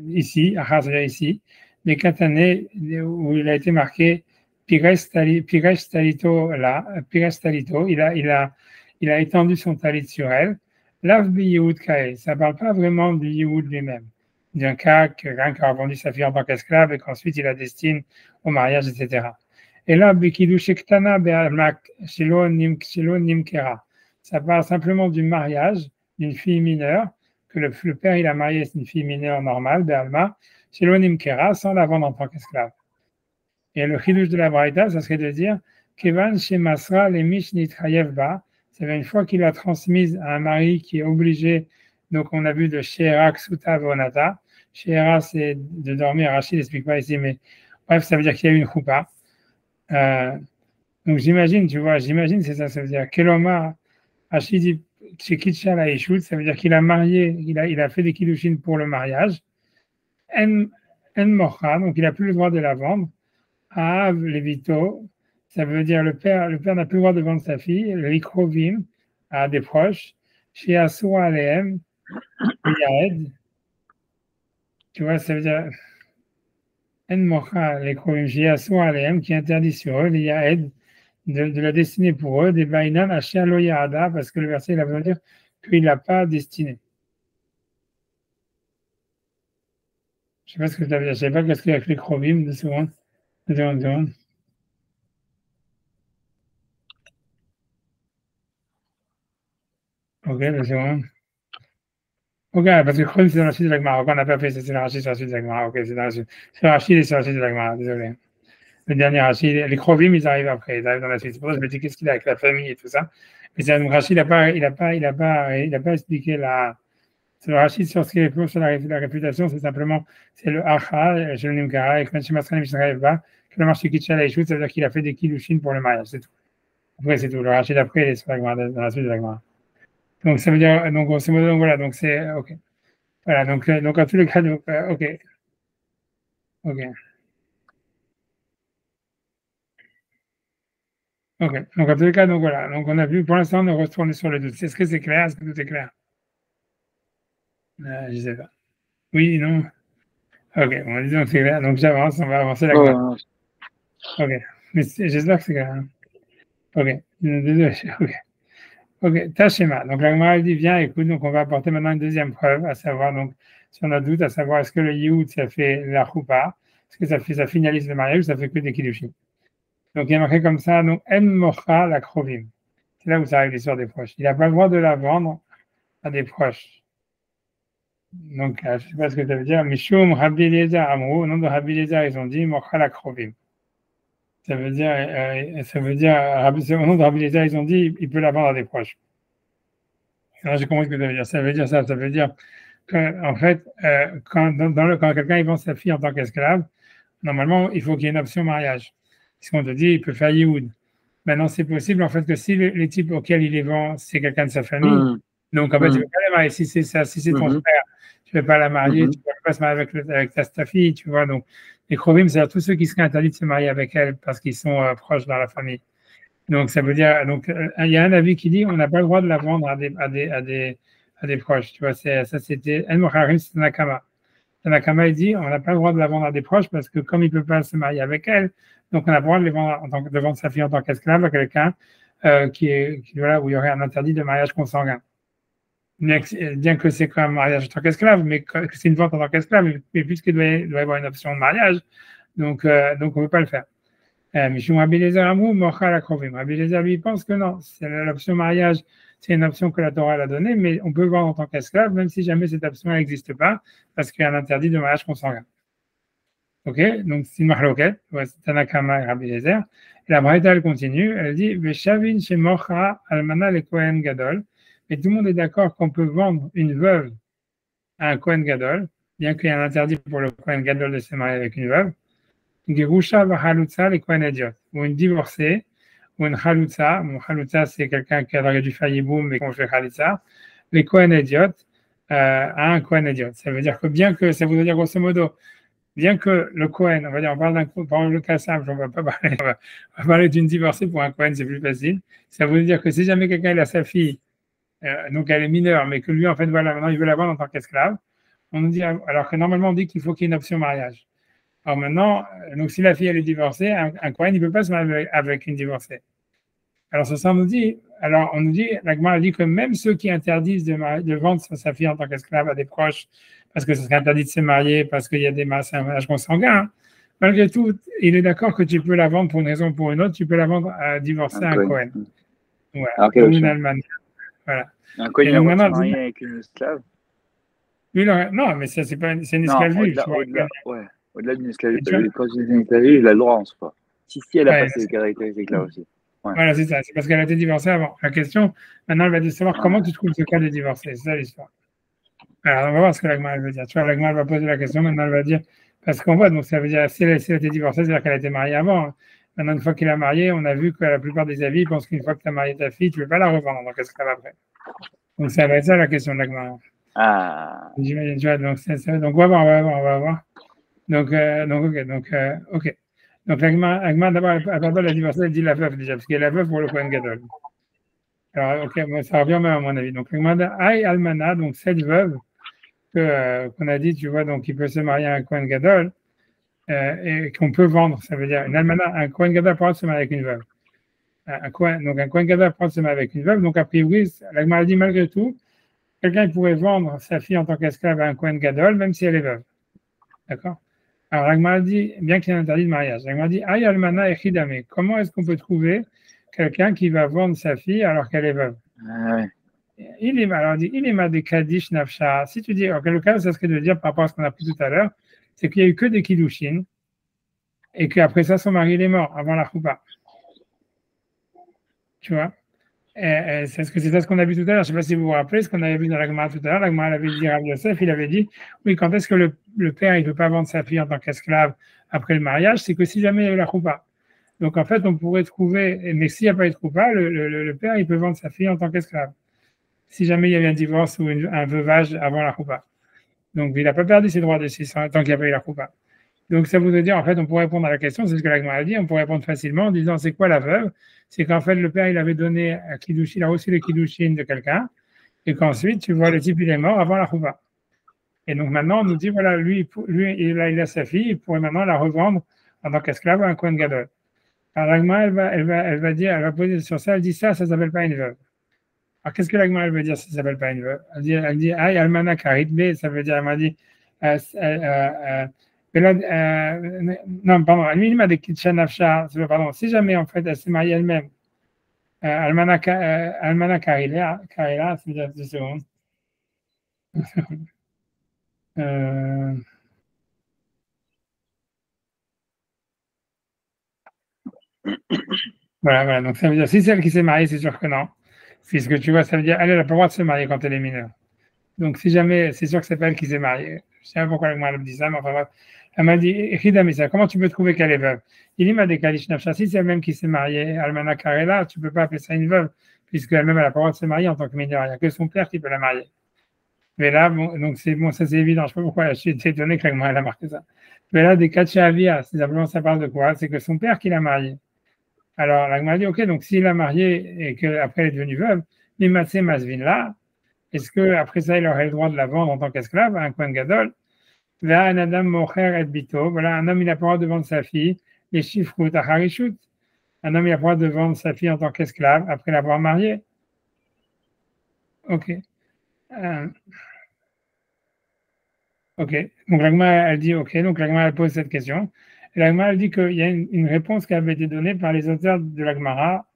ici, Acha, ça veut dire ici, mais Katane, où il a été marqué Pires Talito, là, Pires Talito, il a étendu son talit sur elle. Lav bi Yehoud Kae, ça ne parle pas vraiment du Yehoud lui-même, d'un cas quelqu'un qui a vendu sa fille en tant qu'esclave et qu'ensuite il la destine au mariage, etc. Et là, Bikidush-Ktana be'almak shelo nimkera, ça parle simplement du mariage d'une fille mineure, que le père il a marié une fille mineure normale, be'alma, shelo nimkera, sans la vendre en tant qu'esclave. Et le chidouche de la Braïta, ça serait de dire Kevan shemasra lemish nitchayev ba, c'est une fois qu'il a transmise à un mari qui est obligé, donc on a vu de She'era Ksuta Vonata. She'era, c'est de dormir, Rachid n'explique pas ici, mais bref, ça veut dire qu'il y a eu une choupa. Donc j'imagine, c'est ça, ça veut dire Keloma, Rachid dit Shekitcha la Yeshut, ça veut dire qu'il a marié, il a fait des kiddushin pour le mariage. En Mocha, donc il n'a plus le droit de la vendre. Av Levito, ça veut dire le père n'a plus le droit de vendre sa fille, l'ikrovim à des proches, chez Asura Aleem, Yaed, tu vois, ça veut dire En Mocha, l'ikrovim, chez Asura Aleem, qui interdit sur eux, les Yaed, de la destiner pour eux, des Bainan, Asher Lo Yahada, parce que le verset, il a besoin de dire qu'il n'a pas destiné. Je ne sais pas ce que ça veut dire, je ne sais pas qu'est-ce qu'il y a avec l'ikrovim, de secondes. Ok, deux secondes. Ok, parce que Kron, c'est dans la suite de l'Agmara. On n'a pas fait, c'est la Rachid sur la suite de l'Agmara. Ok, c'est dans la suite. C'est la Rachid et sur la suite de l'Agmara, désolé. Le dernier Rachid, les Krovim, ils arrivent après, ils arrivent dans la suite. C'est pour ça que je me dis qu'est-ce qu'il a avec la famille et tout ça. Mais c'est Rachid, il n'a pas expliqué c'est le Rachid sur ce qui est sur la réputation, c'est le Acha, je le Nimkara, et quand je m'assois, je ne pas, que le marché Kitcha la échoue, ça veut dire qu'il a fait des kiddushin pour le mariage, c'est tout. Après, c'est tout. Le Rachid après, il est sur l'Agmara, dans la suite de l'Agmara. Donc, ça veut dire, donc voilà, donc c'est, ok. Voilà, donc en tous les cas, donc, ok. Ok. Ok. Donc, en tous les cas, donc voilà. Donc, on a vu, pour l'instant, on est retourné sur le doute. Est-ce que c'est clair? Est-ce que tout est clair? Je ne sais pas. Oui, non? Ok, bon, disons que c'est clair. Donc, j'avance, on va avancer là. Ok. Mais j'espère que c'est clair. Hein. Ok. Désolé. Ok. Ok, Tachema. Donc, la Gemara dit, viens, écoute, donc on va apporter maintenant une deuxième preuve, à savoir, donc, si on a doute, à savoir, est-ce que le Yehud, ça fait la choupa? Est-ce que ça finalise le mariage ou ça fait que des kiddushin? Donc, il y a marqué comme ça, donc, En Mocha la Krovim. C'est là où ça arrive l'histoire des proches. Il n'a pas le droit de la vendre à des proches. Donc, je ne sais pas ce que ça veut dire. Mishum Rabbi Eliezer Amrou, au nom de Rabbi Eliezer, ils ont dit Mocha la Krovim. Ça veut dire, au nom de Rabbi Eliezer, ils ont dit, il peut la vendre à des proches. Alors, j'ai compris ce que ça veut dire. Ça veut dire ça. Ça veut dire que, en fait, quand quelqu'un il vend sa fille en tant qu'esclave, normalement, il faut qu'il y ait une option mariage. Si on te dit, il peut faire Yehoud. Maintenant, c'est possible, en fait, que si les types auxquels il les vend, c'est quelqu'un de sa famille, Donc, en fait, tu ne peux pas la marier. Si c'est ton frère, tu ne peux pas la marier, tu ne peux pas se marier avec ta fille, tu vois. Donc, les Krovim, c'est-à-dire tous ceux qui seraient interdits de se marier avec elle parce qu'ils sont proches dans la famille. Donc, ça veut dire, il y a un avis qui dit on n'a pas le droit de la vendre à des proches. Tu vois, ça, c'était El Mocharim, c'est Nakama. Nakama, il dit on n'a pas le droit de la vendre à des proches parce que comme il ne peut pas se marier avec elle, donc on a le droit de vendre sa fille en tant qu'esclave à quelqu'un où il y aurait un interdit de mariage consanguin. Bien que c'est quand même un mariage en tant qu'esclave, mais que c'est une vente en tant qu'esclave, mais puisqu'il doit y avoir une option de mariage, donc on ne peut pas le faire. Mishum Rabbi Eliezer Amrou, Mochal Akrovim. Rabbi Eliezer, lui, pense que non, c'est l'option mariage, c'est une option que la Torah l'a donnée, mais on peut vendre en tant qu'esclave, même si jamais cette option n'existe pas, parce qu'il y a un interdit de mariage consanguin. Ok, donc c'est une mahloket, c'est Tanakama et Rabbi Eliezer. Et la Braïta, elle continue, elle dit Veshavin shemocha almana le Kohen Gadol. Et tout le monde est d'accord qu'on peut vendre une veuve à un Kohen Gadol, bien qu'il y ait un interdit pour le Kohen Gadol de se marier avec une veuve. Gerusha va Halutza, les Kohen Idiot, ou une divorcée, ou une Halutza. Bon, Halutza, c'est quelqu'un qui aurait dû faire Yiboum, mais qu'on fait Halitza. Les Kohen Idiot, à un Kohen Idiot. Ça veut dire que ça veut dire grosso modo, bien que le Kohen, on parle de cas simple, on va parler d'une divorcée pour un Kohen, c'est plus facile. Ça veut dire que si jamais quelqu'un a sa fille, donc elle est mineure, mais que lui, en fait, voilà, maintenant il veut la vendre en tant qu'esclave, on nous dit, alors que normalement on dit qu'il faut qu'il y ait une option mariage. Alors maintenant, donc si la fille elle est divorcée, un Kohen, il ne peut pas se marier avec une divorcée. Alors on nous dit, la Gemara dit que même ceux qui interdisent de vendre sa fille en tant qu'esclave à des proches, parce que ce serait interdit de se marier, parce qu'il y a c'est un mariage consanguin, malgré tout, il est d'accord que tu peux la vendre pour une raison ou pour une autre, tu peux la vendre à divorcer à un Kohen. Voilà. Une Allemagne. Voilà. Un Kohen, il va se marier avec une esclave? Non, mais ça, c'est une esclavage. Au-delà d'une esclavage, quand c'est une esclavage, il a le droit en soi. Si elle a passé ces caractéristiques-là aussi. Ouais. Voilà, c'est ça. C'est parce qu'elle a été divorcée avant. La question, maintenant, elle va savoir comment tu trouves ce cas de divorcé. C'est ça l'histoire. Alors, on va voir ce que la Gemara veut dire. Tu vois, la Gemara va poser la question, maintenant, elle va dire, parce qu'on voit, donc ça veut dire, si elle a été divorcée, c'est-à-dire qu'elle a été mariée avant. Maintenant, une fois qu'il a marié, on a vu que la plupart des avis pensent qu'une fois que tu as marié ta fille, tu ne peux pas la revendre. Donc, qu'est-ce qu'elle va après? Donc, ça va être ça la question de la Gemara. J'imagine, tu vois, donc on va voir. Donc, ok. Donc, la Gemara, d'abord, elle parle de la divorcée, elle dit la veuve déjà, parce qu'il y a la veuve pour le Kohen Gadol. Alors, ok, ça revient même à mon avis. Donc, la Gemara, Aïe Almana, donc cette veuve qu'on a dit, tu vois, donc il peut se marier à un Kohen Gadol et qu'on peut vendre. Ça veut dire, une Almana, un Kohen Gadol pourra se marier avec une veuve. Donc, un Kohen Gadol pourra se marier avec une veuve. Donc, a priori, la Gemara dit malgré tout, quelqu'un pourrait vendre sa fille en tant qu'esclave à un Kohen Gadol, même si elle est veuve. D'accord? Alors, la Gemara dit, bien qu'il y ait un interdit de mariage, la Gemara dit, Aïe Almana et Chidame. Comment est-ce qu'on peut trouver quelqu'un qui va vendre sa fille alors qu'elle est veuve? Il est ma de Kaddish Nafsha. Si tu dis, en quel cas, ça serait de dire par rapport à ce qu'on a pris tout à l'heure, c'est qu'il n'y a eu que des Kiddushin et qu'après ça, son mari il est mort avant la Choupa. Tu vois? C'est ça ce qu'on a vu tout à l'heure. Je ne sais pas si vous vous rappelez ce qu'on avait vu dans la Gemara tout à l'heure. La Gemara avait dit Rav Yosef, il avait dit, oui, quand est-ce que le père il ne peut pas vendre sa fille en tant qu'esclave après le mariage, c'est que si jamais il y a eu la Choupa. Donc en fait, on pourrait trouver, mais s'il n'y a pas eu de Choupa, le père il peut vendre sa fille en tant qu'esclave. Si jamais il y avait un divorce ou un veuvage avant la Choupa. Donc il n'a pas perdu ses droits de 600 tant qu'il n'y a pas eu la Choupa. Donc ça voudrait dire, en fait, on pourrait répondre à la question, c'est ce que la Gemara a dit, on pourrait répondre facilement en disant c'est quoi la veuve? C'est qu'en fait, le père, il avait donné à Kiddushin, il a reçu le Kiddushin de quelqu'un, et qu'ensuite, tu vois, le type, il est mort avant la Choupa. Et donc maintenant, on nous dit, voilà, lui il a sa fille, il pourrait maintenant la revendre en tant qu'esclave à un Kohen Gadol. Alors la Gemara, elle va poser sur ça, elle dit ça s'appelle pas une veuve. Alors qu'est-ce que la Gemara, elle veut dire, ça s'appelle pas une veuve? Elle dit, Aïe, Almana Karitbe, ça veut dire, elle m'a dit, non, pardon, pardon, si jamais en fait elle s'est mariée elle-même, Almana Karila, ça veut dire 2 secondes. Voilà, donc ça veut dire si c'est elle qui s'est mariée, c'est sûr que non, puisque tu vois, ça veut dire elle n'a pas le droit de se marier quand elle est mineure. Donc si jamais, c'est sûr que c'est pas elle qui s'est mariée. Je ne sais pas pourquoi elle me dit ça, mais enfin bref. Elle m'a dit, comment tu peux trouver qu'elle est veuve? Il m'a dit, si c'est elle-même qui s'est mariée, Almana Karela, tu ne peux pas appeler ça une veuve, puisqu'elle-même elle n'a pas le droit de se marier en tant que mineure. Il n'y a que son père qui peut la marier. Mais là, bon, donc c'est bon, ça c'est évident. Je ne sais pas pourquoi je suis étonné que elle a marqué ça. Mais là, des cas de Shavia, c'est simplement ça parle de quoi? C'est que son père qui l'a marié. Alors, la dit, ok, donc s'il l'a marié et qu'après elle est devenue veuve, Mimatse Masvin là, est-ce qu'après ça, il aurait le droit de la vendre en tant qu'esclave à un Kohen Gadol? Là, un Adam Mocher et Bito, voilà, un homme, il a pas le droit de vendre sa fille, les chiffres Harishut. Un homme, il a pas le droit de vendre sa fille en tant qu'esclave après l'avoir mariée. Ok. Ok. Donc, l'agma, elle dit, ok. Donc, l'agma, elle pose cette question. Et l'agma, elle dit qu'il y a une réponse qui avait été donnée par les auteurs de l'agmara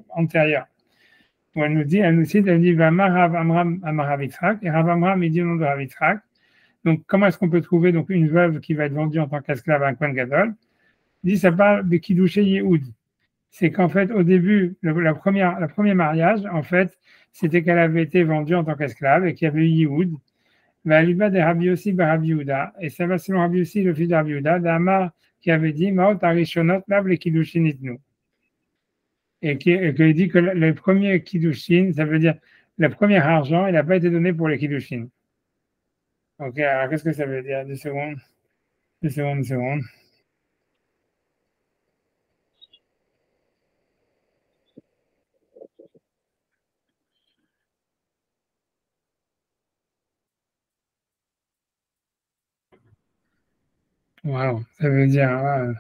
antérieure. Où elle nous cite, elle dit, Vamar Rav Amram Amarav Yitzhak, et Rav Amram, il dit au nom de Rav Yitzhak. Donc, comment est-ce qu'on peut trouver donc une veuve qui va être vendue en tant qu'esclave à un Kohen Gadol? Il dit, ça parle de Kiddushé Yehoud. C'est qu'en fait, au début, le premier mariage, en fait, c'était qu'elle avait été vendue en tant qu'esclave et qu'il y avait eu Yehoud. Valiba de Rabbi Yossi bar Rabbi Yehuda. Et ça va selon Rabbi Yossi, le fils de Rabbi Yehuda, d'Amar qui avait dit, Maot Arishonot Lav le Kiddushin itnu. Et qu'il dit que le premier Kiddushin, ça veut dire le premier argent, il n'a pas été donné pour les Kiddushin. Ok, alors qu'est-ce que ça veut dire? 2 secondes. 2 secondes. Voilà, ça veut dire.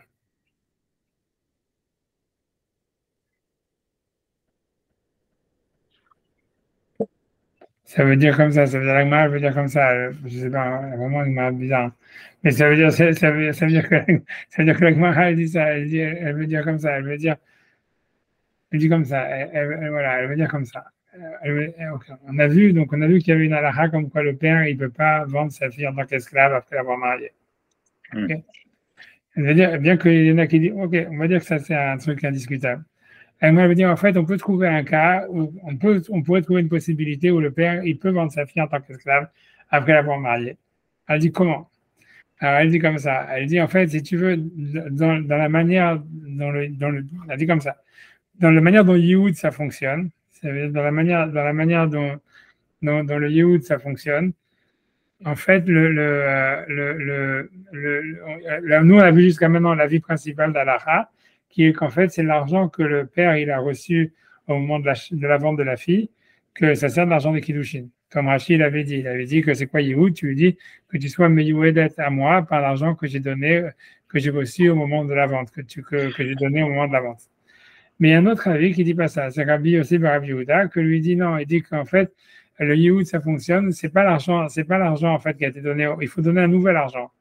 Ça veut dire comme ça veut dire la Gemara veut dire comme ça. Je sais pas, vraiment une Gemara bizarre. Mais ça veut dire, ça veut dire que, ça veut dire que la Gemara elle dit ça, elle veut dire comme ça, elle dit comme ça, voilà, elle veut dire comme ça. Okay. On a vu qu'il y avait une halakha comme quoi le père il peut pas vendre sa fille en tant qu'esclave après l'avoir mariée. Okay. Elle veut dire bien qu'il y en a qui disent, ok, on va dire que ça c'est un truc indiscutable. Elle veut dire, en fait, on peut trouver un cas où on pourrait trouver une possibilité où le père, il peut vendre sa fille en tant qu'esclave après l'avoir mariée. Elle dit comment? Alors, elle dit comme ça. Elle dit, en fait, si tu veux, dans la manière, elle dit comme ça. Dans la manière dont Yehoud, ça fonctionne, ça veut dire dans la manière dont le Yehoud, ça fonctionne, en fait, nous, on a vu jusqu'à maintenant la vie principale d'Alaha, qui est qu'en fait, c'est l'argent que le père il a reçu au moment de la vente de la fille, que ça sert de l'argent des Kiddushin. Comme Rachid avait dit, il avait dit que c'est quoi Yehoud? Tu lui dis que tu sois Meyouedet à moi par l'argent que j'ai donné, que j'ai reçu au moment de la vente, que j'ai donné au moment de la vente. Mais il y a un autre avis qui dit pas ça. C'est Rabbi aussi par Rabbi Yehuda, que lui dit non, il dit qu'en fait, le Yehoud, ça fonctionne, c'est pas l'argent en fait qui a été donné, il faut donner un nouvel argent.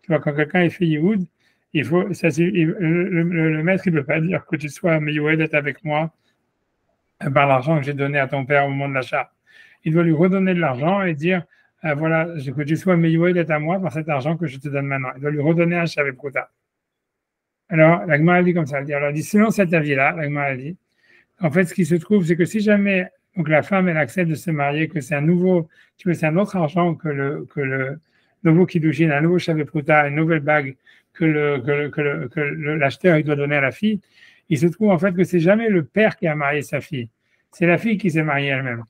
Tu vois, quand quelqu'un est fait Yehoud, le maître, il ne peut pas dire que tu sois Meyoued d'être avec moi par l'argent que j'ai donné à ton père au moment de l'achat. Il doit lui redonner de l'argent et dire, voilà, que tu sois Meyoued d'être à moi par cet argent que je te donne maintenant. Il doit lui redonner un Shavet Prouta. Alors, la Gemara dit comme ça. Elle dit, selon cet avis-là, la Gemara dit, en fait, ce qui se trouve, c'est que si jamais donc la femme, elle accepte de se marier, que c'est un autre argent que le nouveau Kiddushin, un nouveau Shavet Prouta, une nouvelle bague que l'acheteur il doit donner à la fille, il se trouve en fait que c'est jamais le père qui a marié sa fille, c'est la fille qui s'est mariée elle-même.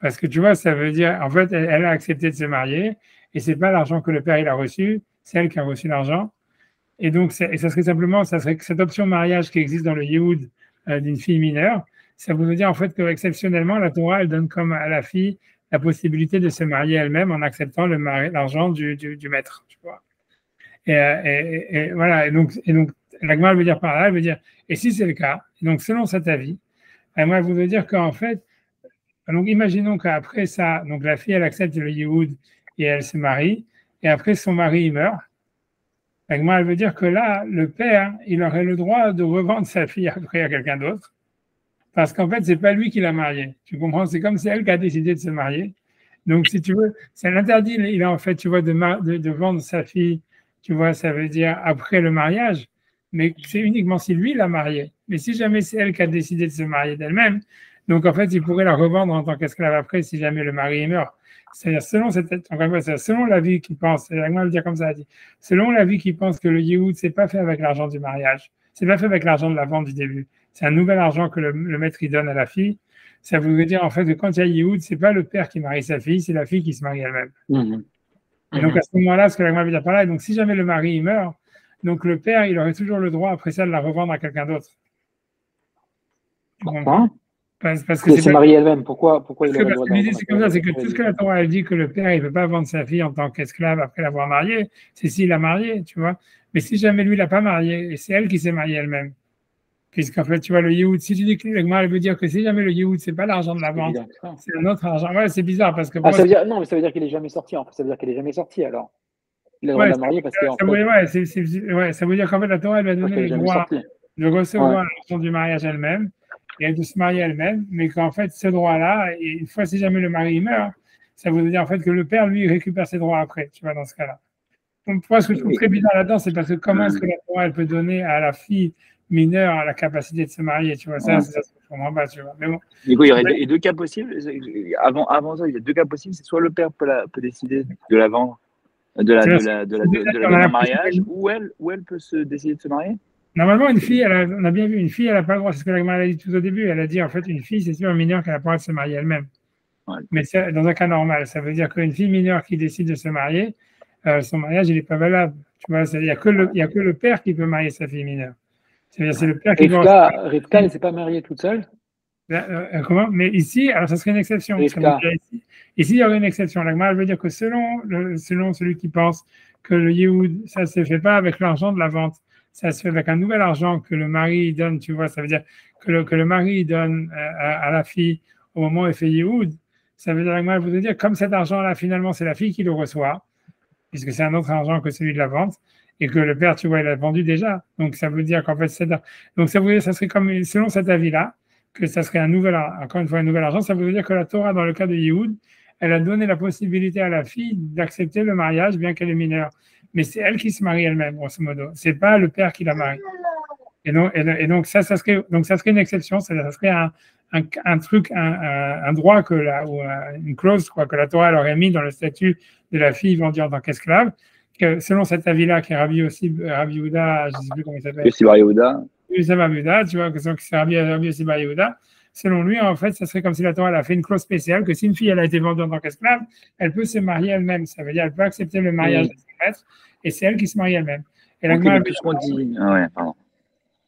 Parce que tu vois, ça veut dire, en fait, elle a accepté de se marier et c'est pas l'argent que le père il a reçu, c'est elle qui a reçu l'argent. Et donc, ça serait que cette option mariage qui existe dans le Yehoud d'une fille mineure, ça veut dire en fait que exceptionnellement, la Torah, elle donne comme à la fille la possibilité de se marier elle-même en acceptant l'argent du maître. Tu vois. Et voilà. Et donc, la Gemara veut dire par là, elle veut dire, et si c'est le cas, donc selon cet avis, elle veut dire qu'en fait, donc imaginons qu'après ça, donc la fille, elle accepte le Yehoud et elle se marie, et après son mari, il meurt. Elle veut dire que là, le père, il aurait le droit de revendre sa fille après à quelqu'un d'autre, parce qu'en fait, c'est pas lui qui l'a mariée. Tu comprends? C'est comme c'est elle qui a décidé de se marier. Donc, si tu veux, c'est l'interdit, il a en fait, tu vois, de vendre sa fille, tu vois, ça veut dire après le mariage, mais c'est uniquement si lui l'a mariée. Mais si jamais c'est elle qui a décidé de se marier d'elle-même, donc en fait, il pourrait la revendre en tant qu'esclave après si jamais le mari meurt. C'est-à-dire, selon l'avis qui pense, c'est la le dire comme ça, a dit, selon l'avis qui pense que le Yehoud, c'est pas fait avec l'argent du mariage, c'est pas fait avec l'argent de la vente du début, c'est un nouvel argent que le maître il donne à la fille. ça voudrait dire en fait que quand il y a Yehoud, c'est pas le père qui marie sa fille, c'est la fille qui se marie elle-même. Et donc à ce moment-là, ce que la veut dire par là, donc si jamais le mari il meurt, donc le père, il aurait toujours le droit après ça de la revendre à quelqu'un d'autre. Pourquoi? Parce que c'est mariée elle-même. Pourquoi il aurait le droit de l'idée, c'est comme ça, c'est que tout ce que la Torah elle dit que le père il ne peut pas vendre sa fille en tant qu'esclave après l'avoir mariée, c'est s'il l'a mariée, tu vois. Mais si jamais lui l'a pas mariée, et c'est elle qui s'est mariée elle-même. Puisqu'en fait, tu vois, le Yehoud, si tu dis que elle veut dire que si jamais le Yehoud, c'est pas l'argent de la vente, c'est un autre argent. Ouais, c'est bizarre parce que. Ça veut dire, non, mais ça veut dire qu'il n'est jamais sorti. En fait, ça veut dire qu'il n'est jamais sorti alors. Il a le droit de la marier parce que. Ça veut dire qu'en fait, la Torah, elle va donner le droit de recevoir l'argent du mariage elle-même et de se marier elle-même, mais qu'en fait, ce droit-là, et une fois si jamais le mari meurt, ça veut dire en fait que le père, lui, récupère ses droits après, tu vois, dans ce cas-là. Donc, moi, ce que je trouve très bizarre là-dedans, c'est parce que comment est-ce que la Torah, elle peut donner à la fille mineure la capacité de se marier, tu vois, ça, c'est ça que je comprends pas, tu vois. Mais bon. Du coup, il y aurait deux cas possibles. Avant ça, il y a deux cas possibles. C'est soit le père peut décider de la vendre, de la donner en mariage, ou elle peut se décider de se marier. Normalement, une fille, on a bien vu, une fille, elle n'a pas le droit. C'est ce que la Gemara a dit tout au début. Elle a dit, en fait, une fille, c'est sûr, un mineur qu'elle n'a pas le droit de se marier elle-même. Ouais. Mais dans un cas normal, ça veut dire qu'une fille mineure qui décide de se marier, son mariage, il n'est pas valable. Tu vois, il n'y a que le père qui peut marier sa fille mineure. C'est-à-dire, c'est le père qui doit. Rivka, elle ne s'est pas mariée toute seule. Comment? Mais ici, alors ça serait une exception. Ici, il y aurait une exception. La Gemara veut dire que selon celui qui pense que le Yehoud, ça ne se fait pas avec l'argent de la vente. Ça se fait avec un nouvel argent que le mari donne, tu vois, ça veut dire que le mari donne à la fille au moment où elle fait Yehoud. Ça veut dire, la Gemara voudrait dire, comme cet argent-là, finalement, c'est la fille qui le reçoit, puisque c'est un autre argent que celui de la vente, et que le père, tu vois, il a vendu déjà. Donc, ça veut dire qu'en fait, donc ça veut dire, ça serait comme, selon cet avis-là, que ça serait encore une fois, un nouvel argent. Ça veut dire que la Torah, dans le cas de Yehoud, elle a donné la possibilité à la fille d'accepter le mariage, bien qu'elle est mineure. Mais c'est elle qui se marie elle-même, grosso modo. C'est pas le père qui la marie. Et donc ça serait une exception. Ça serait un truc, un droit ou une clause quoi, que la Torah aurait mis dans le statut de la fille vendue en tant qu'esclave. Que selon cet avis-là, qui est Rabbi Yehuda, je ne sais plus comment il s'appelle. Yossi Bar Yehuda. Yossi Bar Yehuda, tu vois, que c'est Rabbi Yossi Bar Yehuda. Selon lui, en fait, ça serait comme si la Torah a fait une clause spéciale que si une fille elle a été vendue en tant qu'esclave, elle peut se marier elle-même. Ça veut dire qu'elle peut accepter le mariage de son maître et c'est elle qui se marie elle-même. Et la Gemara, dit. Ah ouais, pardon.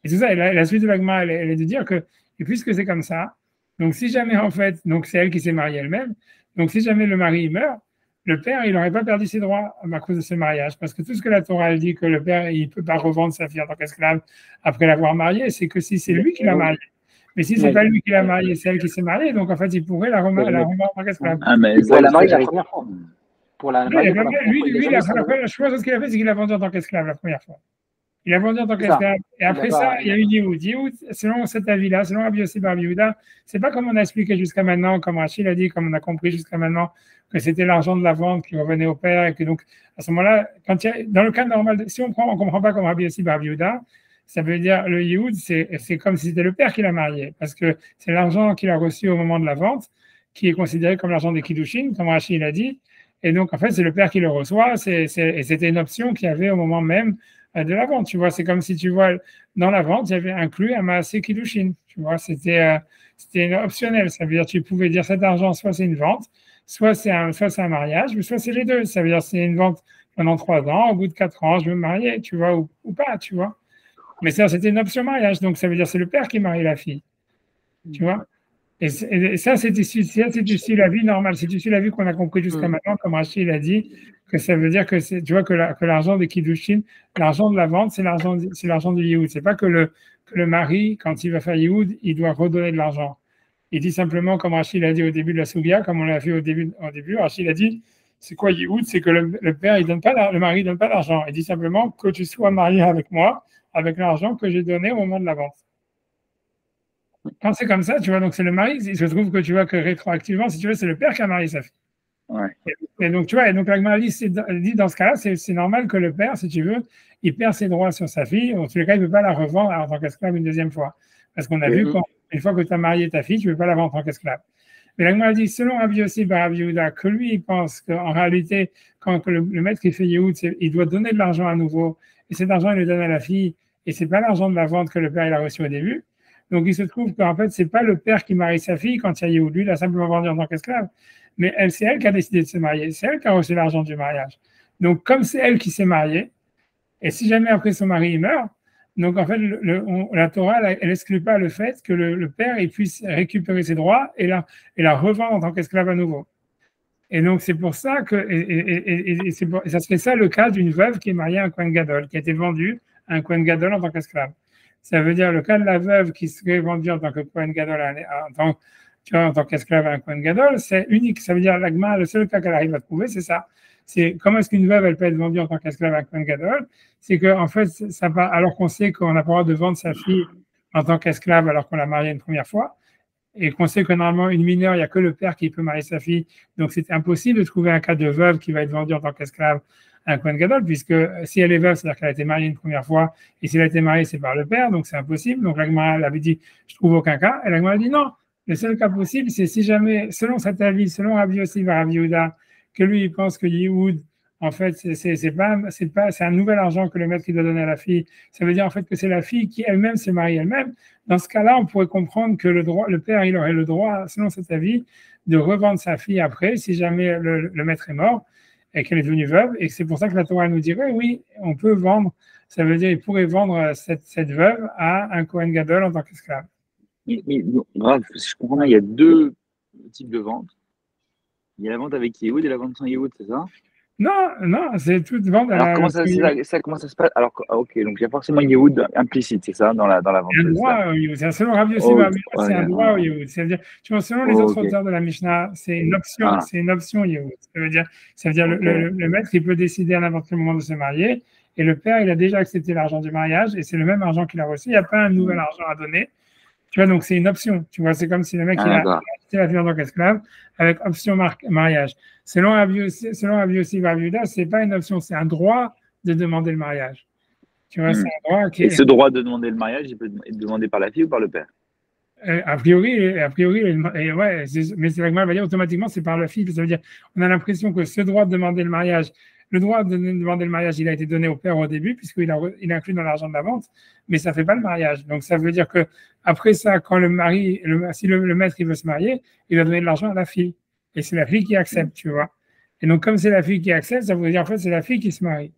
Et c'est ça. Et la suite de la Gemara, elle est de dire que, et puisque c'est comme ça, donc si jamais en fait, donc c'est elle qui s'est mariée elle-même, donc si jamais le mari meurt, le père, il n'aurait pas perdu ses droits à cause de ce mariage. Parce que tout ce que la Torah elle dit que le père, il ne peut pas revendre sa fille en tant qu'esclave après l'avoir mariée, c'est que si c'est lui qui l'a mariée. Mais si ce n'est pas lui qui l'a mariée, c'est elle qui s'est mariée, donc en fait, il pourrait la revendre en tant qu'esclave. Ah, mais il pourrait la marier la première fois. Pour la marier, lui, la chose qu'il a fait, c'est qu'il l'a vendue en tant qu'esclave la première fois. Il l'a vendu en tant qu'esclave. Et après ça, il y a eu Yehoud. Yehoud, selon cet avis-là, selon Rabbi Yossi Bar Yehuda, c'est pas comme on a expliqué jusqu'à maintenant, comme Rachid a dit, comme on a compris jusqu'à maintenant, que c'était l'argent de la vente qui revenait au père et que donc, à ce moment-là, dans le cas normal, si on comprend pas comme Rabbi Yossi Bar Yehuda, ça veut dire le Yehoud, c'est comme si c'était le père qui l'a marié, parce que c'est l'argent qu'il a reçu au moment de la vente, qui est considéré comme l'argent des Kiddushin, comme Rachid l'a dit. Et donc, en fait, c'est le père qui le reçoit, et c'était une option qu'il y avait au moment même de la vente, tu vois. C'est comme si, tu vois, dans la vente, il y avait inclus un Maaseh Kiddushin, tu vois. C'était optionnel. Ça veut dire tu pouvais dire cet argent, soit c'est une vente, soit c'est un mariage, mais soit c'est les deux. Ça veut dire c'est une vente pendant 3 ans, au bout de 4 ans, je veux me marier, tu vois, ou pas, tu vois. Mais ça, c'était une option mariage, donc ça veut dire c'est le père qui marie la fille, tu vois. Et ça, c'est ici la vie normale. C'est ici la vie qu'on a compris jusqu'à maintenant, comme Rachid a dit, que ça veut dire que tu vois que l'argent des Kiddushin, l'argent de la vente, c'est l'argent du Yehoud. C'est pas que le mari, quand il va faire Yehoud, il doit redonner de l'argent. Il dit simplement, comme Rachid a dit au début de la Sougia, comme on l'a fait au début, Rachid a dit, c'est quoi Yehoud? C'est que le père, le mari ne donne pas d'argent. Il dit simplement que tu sois marié avec moi, avec l'argent que j'ai donné au moment de la vente. Quand c'est comme ça, tu vois, donc c'est le mari, il se trouve que tu vois que rétroactivement, si tu veux, c'est le père qui a marié sa fille. Ouais. Et donc, tu vois, et donc la Gemara dit dans ce cas-là, c'est normal que le père, si tu veux, il perd ses droits sur sa fille. En tous les cas, il ne peut pas la revendre en tant qu'esclave une deuxième fois. Parce qu'on a vu qu'une fois que tu as marié ta fille, tu ne peux pas la vendre en tant qu'esclave. Mais la Gemara dit, selon Rabbi Yossi Bar Yehuda, que lui, il pense qu'en réalité, quand le maître qui fait Yehoud, il doit donner de l'argent à nouveau, et cet argent, il le donne à la fille, et ce n'est pas l'argent de la vente que le père il a reçu au début. Donc, il se trouve qu'en fait, c'est pas le père qui marie sa fille quand il y a Yehoud. Lui, il a simplement vendu en tant qu'esclave. Mais c'est elle qui a décidé de se marier. C'est elle qui a reçu l'argent du mariage. Donc, comme c'est elle qui s'est mariée, et si jamais après son mari meurt, donc en fait, la Torah, elle n'exclut pas le fait que le père il puisse récupérer ses droits et la revendre en tant qu'esclave à nouveau. Et donc, c'est pour ça que, ça serait ça le cas d'une veuve qui est mariée à un Kohen Gadol, qui a été vendue à un Kohen Gadol en tant qu'esclave. Ça veut dire le cas de la veuve qui serait vendue en tant que Kohen Gadol, en tant qu'esclave à un Kohen Gadol, c'est unique. Ça veut dire l'agma, le seul cas qu'elle arrive à trouver, c'est ça. C'est comment est-ce qu'une veuve elle peut être vendue en tant qu'esclave à un Kohen Gadol? C'est qu'en fait, alors qu'on sait qu'on n'a pas le droit de vendre sa fille en tant qu'esclave alors qu'on l'a mariée une première fois, et qu'on sait que normalement, une mineure, il n'y a que le père qui peut marier sa fille. Donc, c'est impossible de trouver un cas de veuve qui va être vendue en tant qu'esclave à un Kohen Gadol, puisque si elle est veuve, c'est-à-dire qu'elle a été mariée une première fois, et si elle a été mariée, c'est par le père, donc c'est impossible. Donc, la Gemara avait dit, je trouve aucun cas, et la Gemara a dit non. Le seul cas possible, c'est si jamais, selon cet avis, selon Rabbi Yossi va Rabbi Yehuda, que lui, il pense que Yehoud, en fait, c'est un nouvel argent que le maître doit donner à la fille. Ça veut dire en fait que c'est la fille qui elle-même se marie elle-même. Dans ce cas-là, on pourrait comprendre que le père, il aurait le droit, selon cet avis, de revendre sa fille après, si jamais le maître est mort et qu'elle est devenue veuve. Et c'est pour ça que la Torah nous dirait, oui, on peut vendre. Ça veut dire qu'il pourrait vendre cette veuve à un Kohen Gadol en tant qu'esclave. Mais grave, si je comprends bien, il y a deux types de ventes. Il y a la vente avec Yehoud et la vente sans Yehoud, c'est ça? Non, c'est toute vente à Alors, comment ça se passe? Alors, ok, donc il y a forcément Yehoud implicite, c'est ça, dans la vente. Un droit au Yehoud. Selon Rabbi Yossi, c'est un droit au Yehoud. C'est-à-dire, tu vois, selon les autres auteurs de la Mishnah, c'est une option, c'est une option Yehoud. Ça veut dire le maître, il peut décider à n'importe quel moment de se marier, et le père, il a déjà accepté l'argent du mariage, et c'est le même argent qu'il a reçu. Il n'y a pas un nouvel argent à donner. Tu vois, donc c'est une option. Tu vois, c'est comme si le mec, il a acheté la fille en tant qu'esclave avec option mariage. Selon Rabbi Yossi Rabbi Yehuda, c'est pas une option, c'est un droit de demander le mariage. Tu vois, c'est un droit qui est... Et ce droit de demander le mariage, il peut être demandé par la fille ou par le père? A priori, ouais, mais c'est la Gemara va dire automatiquement, c'est par la fille. Ça veut dire, on a l'impression que ce droit de demander le mariage, il a été donné au père au début, puisqu'il est inclus dans l'argent de la vente, mais ça ne fait pas le mariage. Donc, ça veut dire que après ça, quand si le maître il veut se marier, il va donner de l'argent à la fille. Et c'est la fille qui accepte, tu vois. Et donc, comme c'est la fille qui accepte, ça veut dire en fait, c'est la fille qui se marie.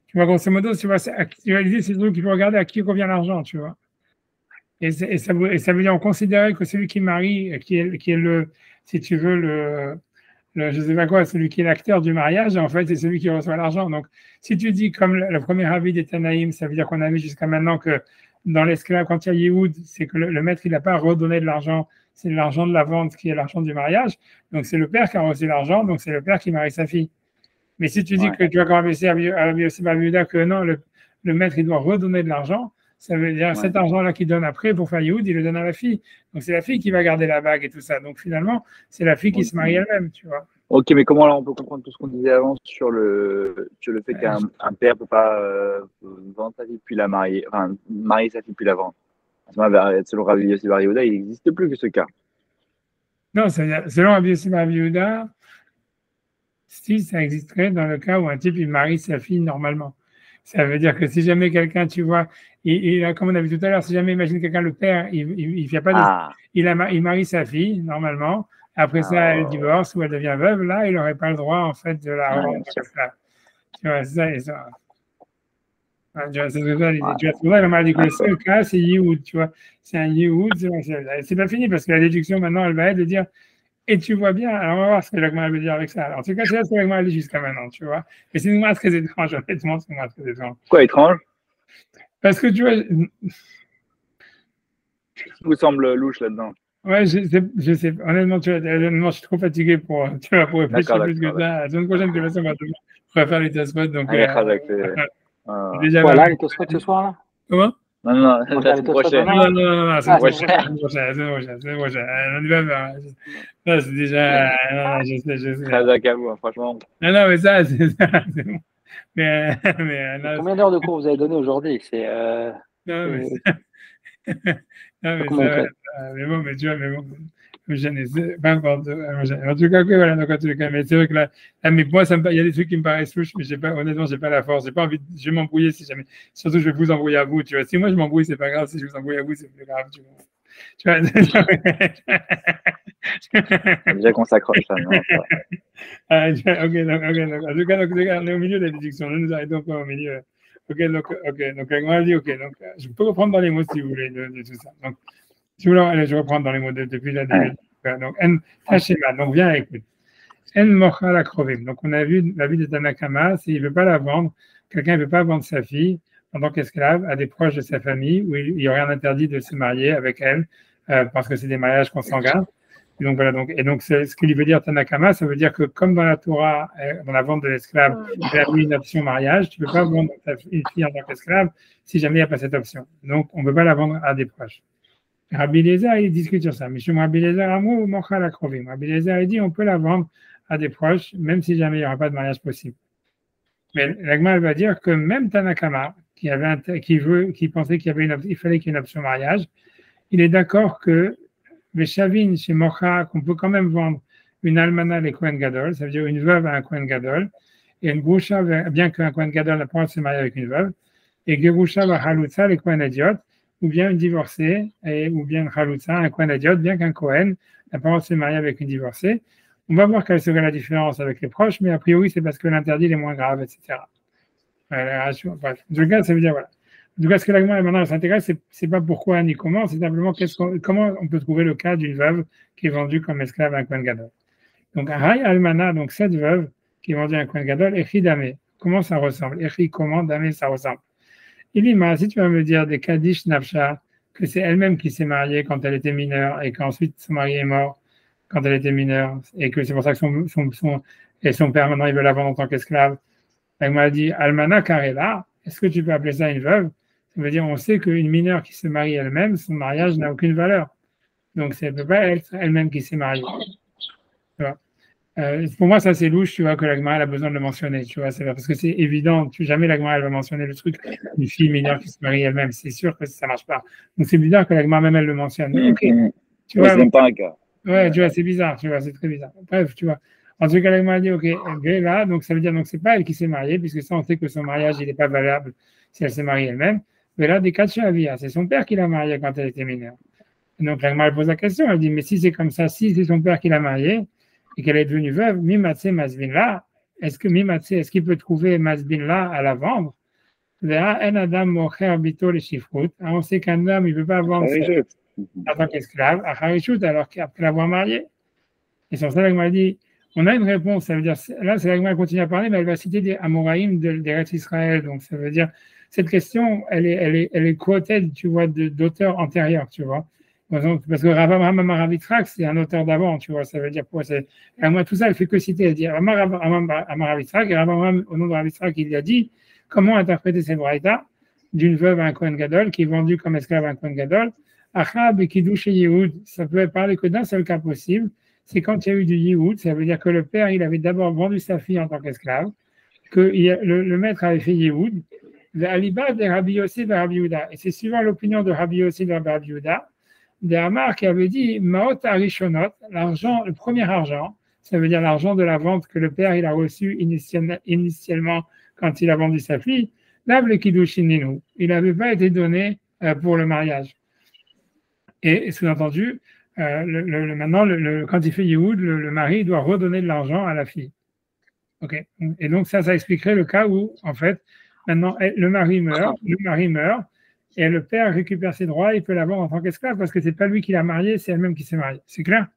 Tu vois, grosso modo, tu vois, l'idée, c'est qu'il faut regarder à qui revient l'argent, tu vois. Et ça veut dire, on considérait que celui qui marie, qui est le, si tu veux, je sais pas quoi, celui qui est l'acteur du mariage, en fait, c'est celui qui reçoit l'argent. Donc, si tu dis comme le premier avis des Tanaïm, ça veut dire qu'on a vu jusqu'à maintenant que dans l'esclave, quand il y a Yehoud, c'est que le maître, il n'a pas redonné de l'argent, c'est l'argent de la vente qui est l'argent du mariage. Donc, c'est le père qui a reçu l'argent, donc c'est le père qui marie sa fille. Mais si tu dis que tu vas quand même essayer que non, le maître, il doit redonner de l'argent, ça veut dire cet argent-là qu'il donne après pour faire Yehoud, il le donne à la fille. Donc, c'est la fille qui va garder la bague et tout ça. Donc, finalement, c'est la fille qui se marie elle-même, tu vois. Ok, mais comment alors on peut comprendre tout ce qu'on disait avant sur le fait qu'un père ne peut pas vendre sa fille puis la marier, enfin, marier sa fille puis la vendre? Selon Rabbi Yossi Bar Yehuda, il n'existe plus que ce cas. Non, selon Rabbi Yossi Bar Yehuda, si ça existerait dans le cas où un type il marie sa fille normalement. Ça veut dire que si jamais quelqu'un, tu vois, comme on a vu tout à l'heure, si jamais imagine quelqu'un, le père, il fait pas il marie sa fille normalement. Après ça, elle divorce ou elle devient veuve. Là, il n'aurait pas le droit en fait de la revendre. Tu vois, c'est ça et ça. Tu vois, c'est ça. Tu vois, on m'a dit que le seul cas, c'est Yehoud. Tu vois, c'est un Yehoud. C'est pas fini parce que la déduction maintenant, elle va être de dire. Et tu vois bien, alors on va voir ce que l'Agma veut dire avec ça. Alors, en tout cas, c'est là ce que l'Agma dit jusqu'à maintenant, tu vois. Et c'est une Gemara très étrange, honnêtement, c'est une Gemara très étrange. Pourquoi étrange? Parce que tu vois. Qu'est-ce qui vous semble louche là-dedans? Ouais, je sais, honnêtement, tu vois, honnêtement, je suis trop fatigué pour réfléchir plus que ça. La semaine prochaine, de toute façon, on va faire les Tosfot. Donc, déjà. Voilà, les Tosfot ce soir, là? Comment? Non, la semaine prochaine. Non, la semaine prochaine. On y va faire. Non, c'est déjà. Non, je sais. Très à vous, franchement. Non, mais ça, c'est ça. Bon. Mais combien d'heures de cours vous avez donné aujourd'hui? Non, mais ça. Mais bon, mais tu vois, Peu importe. En tout cas, okay, voilà, donc, en tout cas, mais c'est vrai que là mais moi, il y a des trucs qui me paraissent louches, mais honnêtement, j'ai pas la force. J'ai pas envie, je vais m'embrouiller si jamais. Surtout, je vais vous embrouiller à vous, tu vois. Si moi, je m'embrouille, c'est pas grave. Si je vous embrouille à vous, c'est plus grave, tu vois. Tu vois. Déjà qu'on s'accroche, ça, non, ok, donc, en tout cas, on est au milieu de la déduction. Nous arrêtons pas au milieu. Ok, donc, on dit, ok, donc, je peux reprendre dans les mots si vous voulez de tout ça. Donc, si vous voulez, allez, je reprends dans les mots depuis la début. Donc, Tachema, donc viens, écoute. En mocha la krovim. Donc, on a vu la vie de Tanakama, s'il ne veut pas la vendre, quelqu'un ne veut pas vendre sa fille en tant qu'esclave à des proches de sa famille où il y aurait un interdit de se marier avec elle parce que c'est des mariages consanguins. Donc voilà, donc c'est ce qu'il veut dire Tanakama, ça veut dire que comme dans la Torah, dans la vente de l'esclave, il y a une option mariage, tu ne peux pas vendre une fille en tant qu'esclave si jamais il n'y a pas cette option. Donc on ne peut pas la vendre à des proches. Rabbi Eliezer, il discute sur ça. Mishum Rabbi Eliezer Amou Mocha la Krovim. Rabbi Eliezer, il dit on peut la vendre à des proches, même si jamais il n'y aura pas de mariage possible. Mais l'Agma va dire que même Tanakama, qui pensait qu'il fallait qu'il y ait une option mariage, il est d'accord que Veshavin chez Mocha, qu'on peut quand même vendre une almana les Kohen Gadol, ça veut dire une veuve à un Kohen Gadol, et une Grusha, bien qu'un Kohen Gadol n'a pas le droit de se marier avec une veuve, et Gerusha va Halutza, les Kohen Idiot, ou bien une divorcée, ou bien une Halutza, un Kohen Idiot, bien qu'un Kohen n'a pas le droit de se marier avec une divorcée. On va voir quelle serait la différence avec les proches, mais a priori, c'est parce que l'interdit est moins grave, etc. Bref, en tout cas, ça veut dire, voilà. En tout cas, ce que l'Agma maintenant s'intéresse, c'est pas pourquoi ni comment, c'est simplement comment on peut trouver le cas d'une veuve qui est vendue comme esclave à un Kohen Gadol. Donc, Aray Almana, donc cette veuve qui est vendue à un Kohen Gadol, Echi Dame. Comment ça ressemble? Echi, comment? Dame, ça ressemble. Ilima, si tu vas me dire des Kaddish Nafsha, que c'est elle-même qui s'est mariée quand elle était mineure et qu'ensuite son mari est mort quand elle était mineure et que c'est pour ça que son père maintenant il veut la vendre en tant qu'esclave. Elle m'a dit Almana Karela, est-ce que tu peux appeler ça une veuve? Ça veut dire on sait qu'une mineure qui se marie elle-même, son mariage n'a aucune valeur. Donc ça ne peut pas être elle-même qui s'est mariée. Tu vois. Pour moi, ça c'est louche, tu vois, que la Gemara a besoin de le mentionner, tu vois, c'est parce que c'est évident, jamais la Gemara elle va mentionner le truc d'une fille mineure qui se marie elle-même, c'est sûr que ça ne marche pas. Donc c'est bizarre que la Gemara même elle le mentionne. Ok, tu vois, c'est même pas un cas. Ouais, tu vois, c'est bizarre, tu vois, c'est très bizarre. Bref, tu vois. En tout cas, la Gemara dit, ok, là, donc ça veut dire, donc c'est pas elle qui s'est mariée, puisque ça on sait que son mariage il n'est pas valable si elle s'est mariée elle-même. Mais là, des cas de Shavia, c'est son père qui l'a mariée quand elle était mineure. Et donc la Gemara pose la question, elle dit, mais si c'est comme ça, si c'est son père qui l'a mariée, et qu'elle est devenue veuve, Mimatse Masbin est-ce que Mimatse, est-ce qu'il peut trouver Masbin à la vendre? En Adam Mocher Bito les Shifrut. On sait qu'un homme, il ne peut pas vendre en tant qu'esclave, à Harishut, alors qu'après l'avoir marié. Et sur ça, l'Agma dit, on a une réponse, ça veut dire, là, c'est l'Agma qui continue à parler, mais elle va citer des Amoraïm des Retz Israël. Donc, ça veut dire, cette question, elle est quoted, tu vois, d'auteurs antérieurs, tu vois. Parce que Rav Avraham Aravitrak, c'est un auteur d'avant, tu vois, ça veut dire quoi? Moi, tout ça, elle fait que citer, elle dit Rav Avraham Aravitrak, et Rav Avraham, au nom de Aravitrak, il a dit comment interpréter cette braïta d'une veuve à un Kohen Gadol qui est vendue comme esclave à un Kohen Gadol. Achab et Kiddush et Yehoud, ça peut parler que d'un seul cas possible, c'est quand il y a eu du Yehoud, ça veut dire que le père, il avait d'abord vendu sa fille en tant qu'esclave, que le maître avait fait Yehoud, Aliba de Rabbi Yossi vers Rabbi Yehuda. Et c'est suivant l'opinion de Rabbi Yossi vers Rabbi Yehuda, de Hamar qui avait dit Maot Arishonot, l'argent, le premier argent, ça veut dire l'argent de la vente que le père il a reçu initialement quand il a vendu sa fille, Lav le Kiddushin, il n'avait pas été donné pour le mariage. Et sous-entendu, maintenant, quand il fait Yehoud, le mari doit redonner de l'argent à la fille. Okay. Et donc ça expliquerait le cas où, en fait, maintenant, le mari meurt, et le père récupère ses droits, il peut l'avoir en tant qu'esclave parce que c'est pas lui qui l'a mariée, c'est elle-même qui s'est mariée. C'est clair?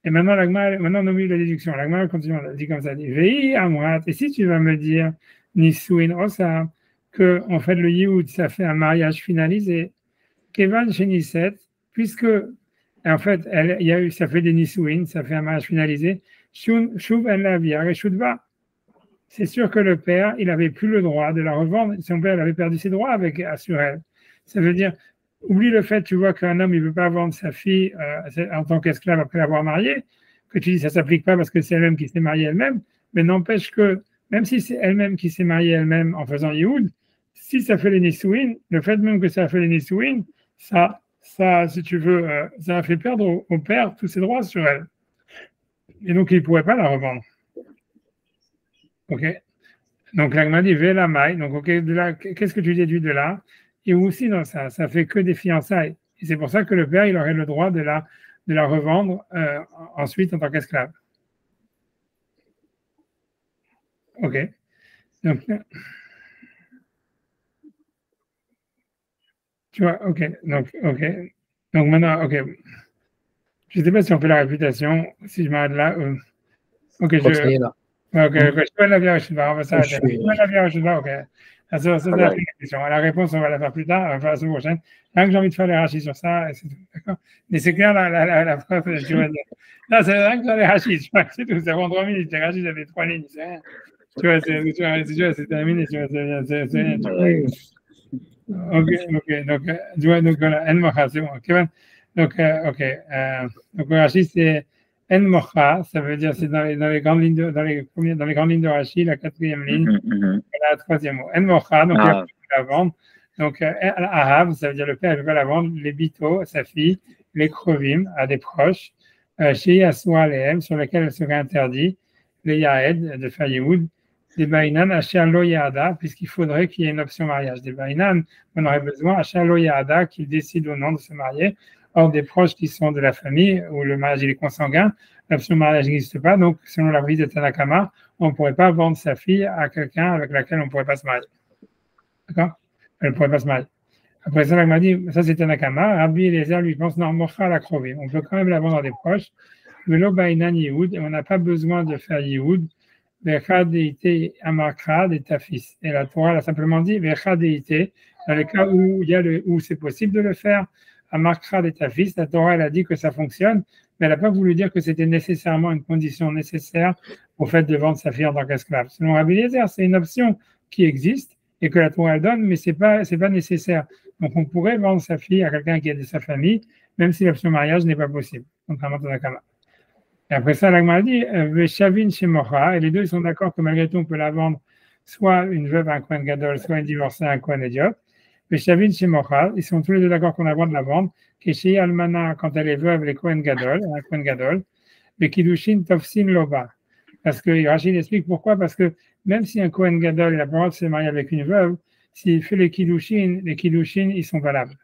Et maintenant, on oublie la déduction. L'Agma continue, on dit comme ça, dit Vei Amrat. Et si tu vas me dire Nisuin Osa, que en fait le Yehoud, ça fait un mariage finalisé, Kevan Sheniset, puisque en fait, ça fait des Nisuin, ça fait un mariage finalisé, Shuv en la vie, c'est sûr que le père, il n'avait plus le droit de la revendre. Son père, il avait perdu ses droits sur elle. Ça veut dire, oublie le fait, tu vois, qu'un homme, il ne veut pas vendre sa fille en tant qu'esclave après l'avoir mariée, que tu dis ça ne s'applique pas parce que c'est elle-même qui s'est mariée elle-même, mais n'empêche que, même si c'est elle-même qui s'est mariée elle-même en faisant Yehoud, si ça fait les Nisuin, le fait même que ça fait les Nisuin, ça ça, si tu veux, ça a fait perdre au père tous ses droits sur elle. Et donc, il ne pourrait pas la revendre. OK? Donc, l'agma dit la maille. Donc, OK, de là, qu'est-ce que tu déduis de là? Et aussi, dans ça fait que des fiançailles. Et c'est pour ça que le père, il aurait le droit de la revendre ensuite en tant qu'esclave. OK. Donc, tu vois, OK. Donc, maintenant, OK. Je ne sais pas si on fait la réputation, si je m'arrête là. OK, Je crois que ça y est, là. OK, je peux la vierge, on va s'arrêter. Je peux la vierge, OK. Ça, c'est la question. La réponse, on va la faire plus tard, on va faire la semaine prochaine. Rien que j'ai envie de faire les rachis sur ça, c'est tout, d'accord? Mais c'est clair, la preuve, tu vois. Là, c'est rien que dans les rachis, tu vois, c'est tout. Ça prend 3 minutes. Les rachis, j'avais 3 lignes, c'est rien. Tu vois, c'est terminé, tu vois, c'est rien. OK. Donc, tu vois, donc voilà, En Mocha, c'est bon. Donc, OK. Donc, le rachis, c'est En Mocha, ça veut dire c'est dans les grandes lignes dans les grandes lignes de Rashi, la 4e ligne, la 3e mot. En Mocha, donc il a pu la vendre. Donc Ahav, ça veut dire le père ne peut pas la vendre, les bito, sa fille, les krovim, à des proches, chez Yassoua Alehem, sur lesquels elle serait interdit, les Yaed, de faire Yehoud, des Bainan, Asher Lo Yahada, puisqu'il faudrait qu'il y ait une option mariage. Des Bainan, on aurait besoin, Asher Lo Yahada, qu'il décide au nom de se marier. Or, des proches qui sont de la famille, où le mariage il est consanguin, l'option mariage n'existe pas. Donc, selon la vie de Tanakama, on ne pourrait pas vendre sa fille à quelqu'un avec lequel on ne pourrait pas se marier. D'accord? Elle ne pourrait pas se marier. Après ça, elle m'a dit, ça c'est Tanakama. Rabbi Eliezer lui pense, non, Mocha la Krovim. On peut quand même la vendre à des proches. Velo Bainan Yehoud, on n'a pas besoin de faire Yehoud. Vecha deité amakra de ta fils. Et la Torah a simplement dit, Vecha deité, dans les cas où c'est possible de le faire, Amakra de ta fils, la Torah elle a dit que ça fonctionne, mais elle n'a pas voulu dire que c'était nécessairement une condition nécessaire au fait de vendre sa fille en tant qu'esclave. Selon Rabbi Eliezer, c'est une option qui existe et que la Torah elle donne, mais c'est pas nécessaire. Donc on pourrait vendre sa fille à quelqu'un qui est de sa famille, même si l'option mariage n'est pas possible, contrairement à Nakama. Et après ça, l'Agma dit, Veshavin chez Mocha, et les deux ils sont d'accord que malgré tout on peut la vendre soit une veuve à un Kohen Gadol, soit une divorcée à un Kohen Idiot. Veshavin chez Mocha, ils sont tous les deux d'accord qu'on a le droit de la vendre. Chez Almana, quand elle est veuve, les Kohen Gadol, un Kohen Gadol. Mais Kiddushin Tofsin Loba. Parce que Rachid explique pourquoi. Parce que même si un Kohen Gadol il a le droit de se marier avec une veuve, s'il fait les Kiddushin, ils sont valables.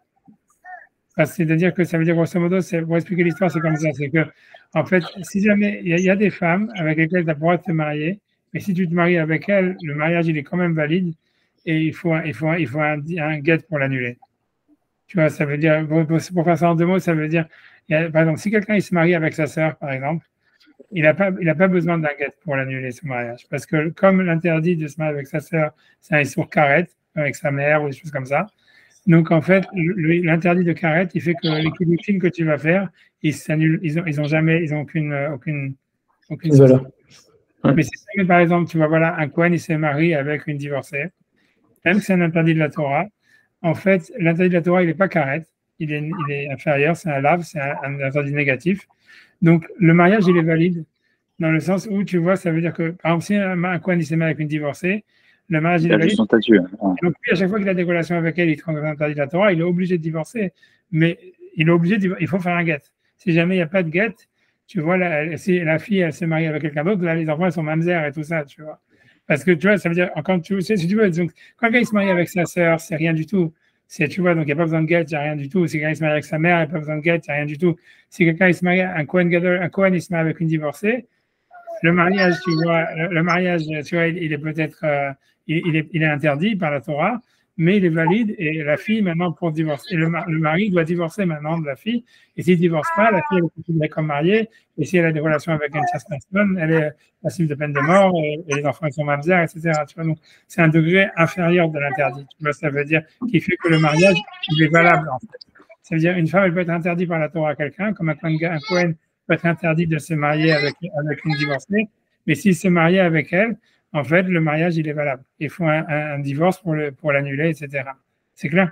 C'est-à-dire que ça veut dire, grosso modo, pour expliquer l'histoire, c'est comme ça. C'est que, en fait, si jamais il y a des femmes avec lesquelles tu as le droit de te marier, mais si tu te maries avec elles, le mariage, il est quand même valide et il faut un guet pour l'annuler. Tu vois, ça veut dire, pour faire ça en 2 mots, ça veut dire, par exemple, si quelqu'un il se marie avec sa sœur, par exemple, il n'a pas besoin d'un guet pour l'annuler, ce mariage. Parce que comme l'interdit de se marier avec sa sœur, c'est un sourd carrette, avec sa mère ou des choses comme ça. Donc, en fait, l'interdit de carrette, il fait que les kiddushin que tu vas faire, ils s'annulent, ils ont aucune valeur. Mais si jamais, par exemple, tu vois, voilà, un Kohen, il s'est marié avec une divorcée, même si c'est un interdit de la Torah, en fait, l'interdit de la Torah, il n'est pas carrette, il est inférieur, c'est un lave, c'est un interdit négatif. Donc, le mariage, il est valide, dans le sens où, tu vois, ça veut dire que, par exemple, si un Kohen, il s'est marié avec une divorcée, le mariage, il est valide. Son statut. Donc, lui, à chaque fois qu'il a des relations avec elle, il se rend interdit de la Torah, il est obligé de divorcer, mais il faut faire un guet. Si jamais il n'y a pas de guet, tu vois, si la fille, elle se marie avec quelqu'un d'autre, là, les enfants, ils sont mamzer et tout ça, tu vois. Parce que, tu vois, ça veut dire, quand tu sais, si tu veux, donc, quand quelqu'un se marie avec sa sœur, c'est rien du tout. Tu vois, donc il n'y a pas besoin de guet, il n'y a rien du tout. Si quelqu'un se marie avec sa mère, il n'y a pas besoin de guet, il n'y a rien du tout. Si quelqu'un se marie, un Kohen Gadol, il se marie avec une divorcée, le mariage, tu vois, il est peut-être, il est interdit par la Torah, mais il est valide et la fille, maintenant, pour divorcer, le mari doit divorcer maintenant de la fille. Et s'il ne divorce pas, la fille, elle est considérée comme mariée. Et si elle a des relations avec une tierce personne, elle est passible de peine de mort et les enfants sont mamzer, etc. Tu vois, donc, c'est un degré inférieur de l'interdit. Tu vois, ça veut dire qu'il fait que le mariage, il est valable, en fait. Ça veut dire une femme, elle peut être interdite par la Torah à quelqu'un, comme un Kohen peut être interdit de se marier avec une divorcée. Mais s'il se marie avec elle, en fait, le mariage, il est valable. Il faut un divorce pour l'annuler, etc. C'est clair?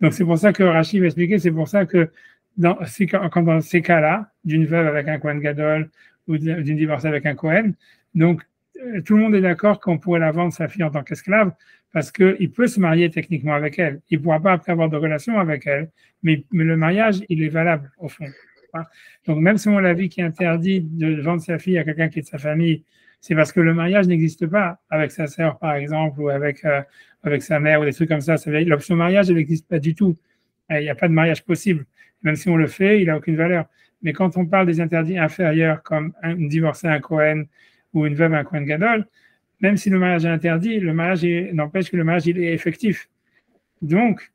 Donc, c'est pour ça que Rachid va expliquer, c'est pour ça que dans ces cas-là, d'une veuve avec un Kohen Gadol ou d'une divorcée avec un Kohen, donc, tout le monde est d'accord qu'on pourrait la vendre sa fille en tant qu'esclave parce qu'il peut se marier techniquement avec elle. Il ne pourra pas après avoir de relation avec elle, mais le mariage, il est valable au fond. Donc même si on a l'avis qui interdit de vendre sa fille à quelqu'un qui est de sa famille, c'est parce que le mariage n'existe pas avec sa sœur, par exemple, ou avec sa mère, ou des trucs comme ça. L'option mariage, elle n'existe pas du tout. Il n'y a pas de mariage possible. Même si on le fait, il n'a aucune valeur. Mais quand on parle des interdits inférieurs, comme une divorcée à un Cohen ou une veuve à un Cohen Gadol, même si le mariage est interdit, le mariage n'empêche que le mariage il est effectif. Donc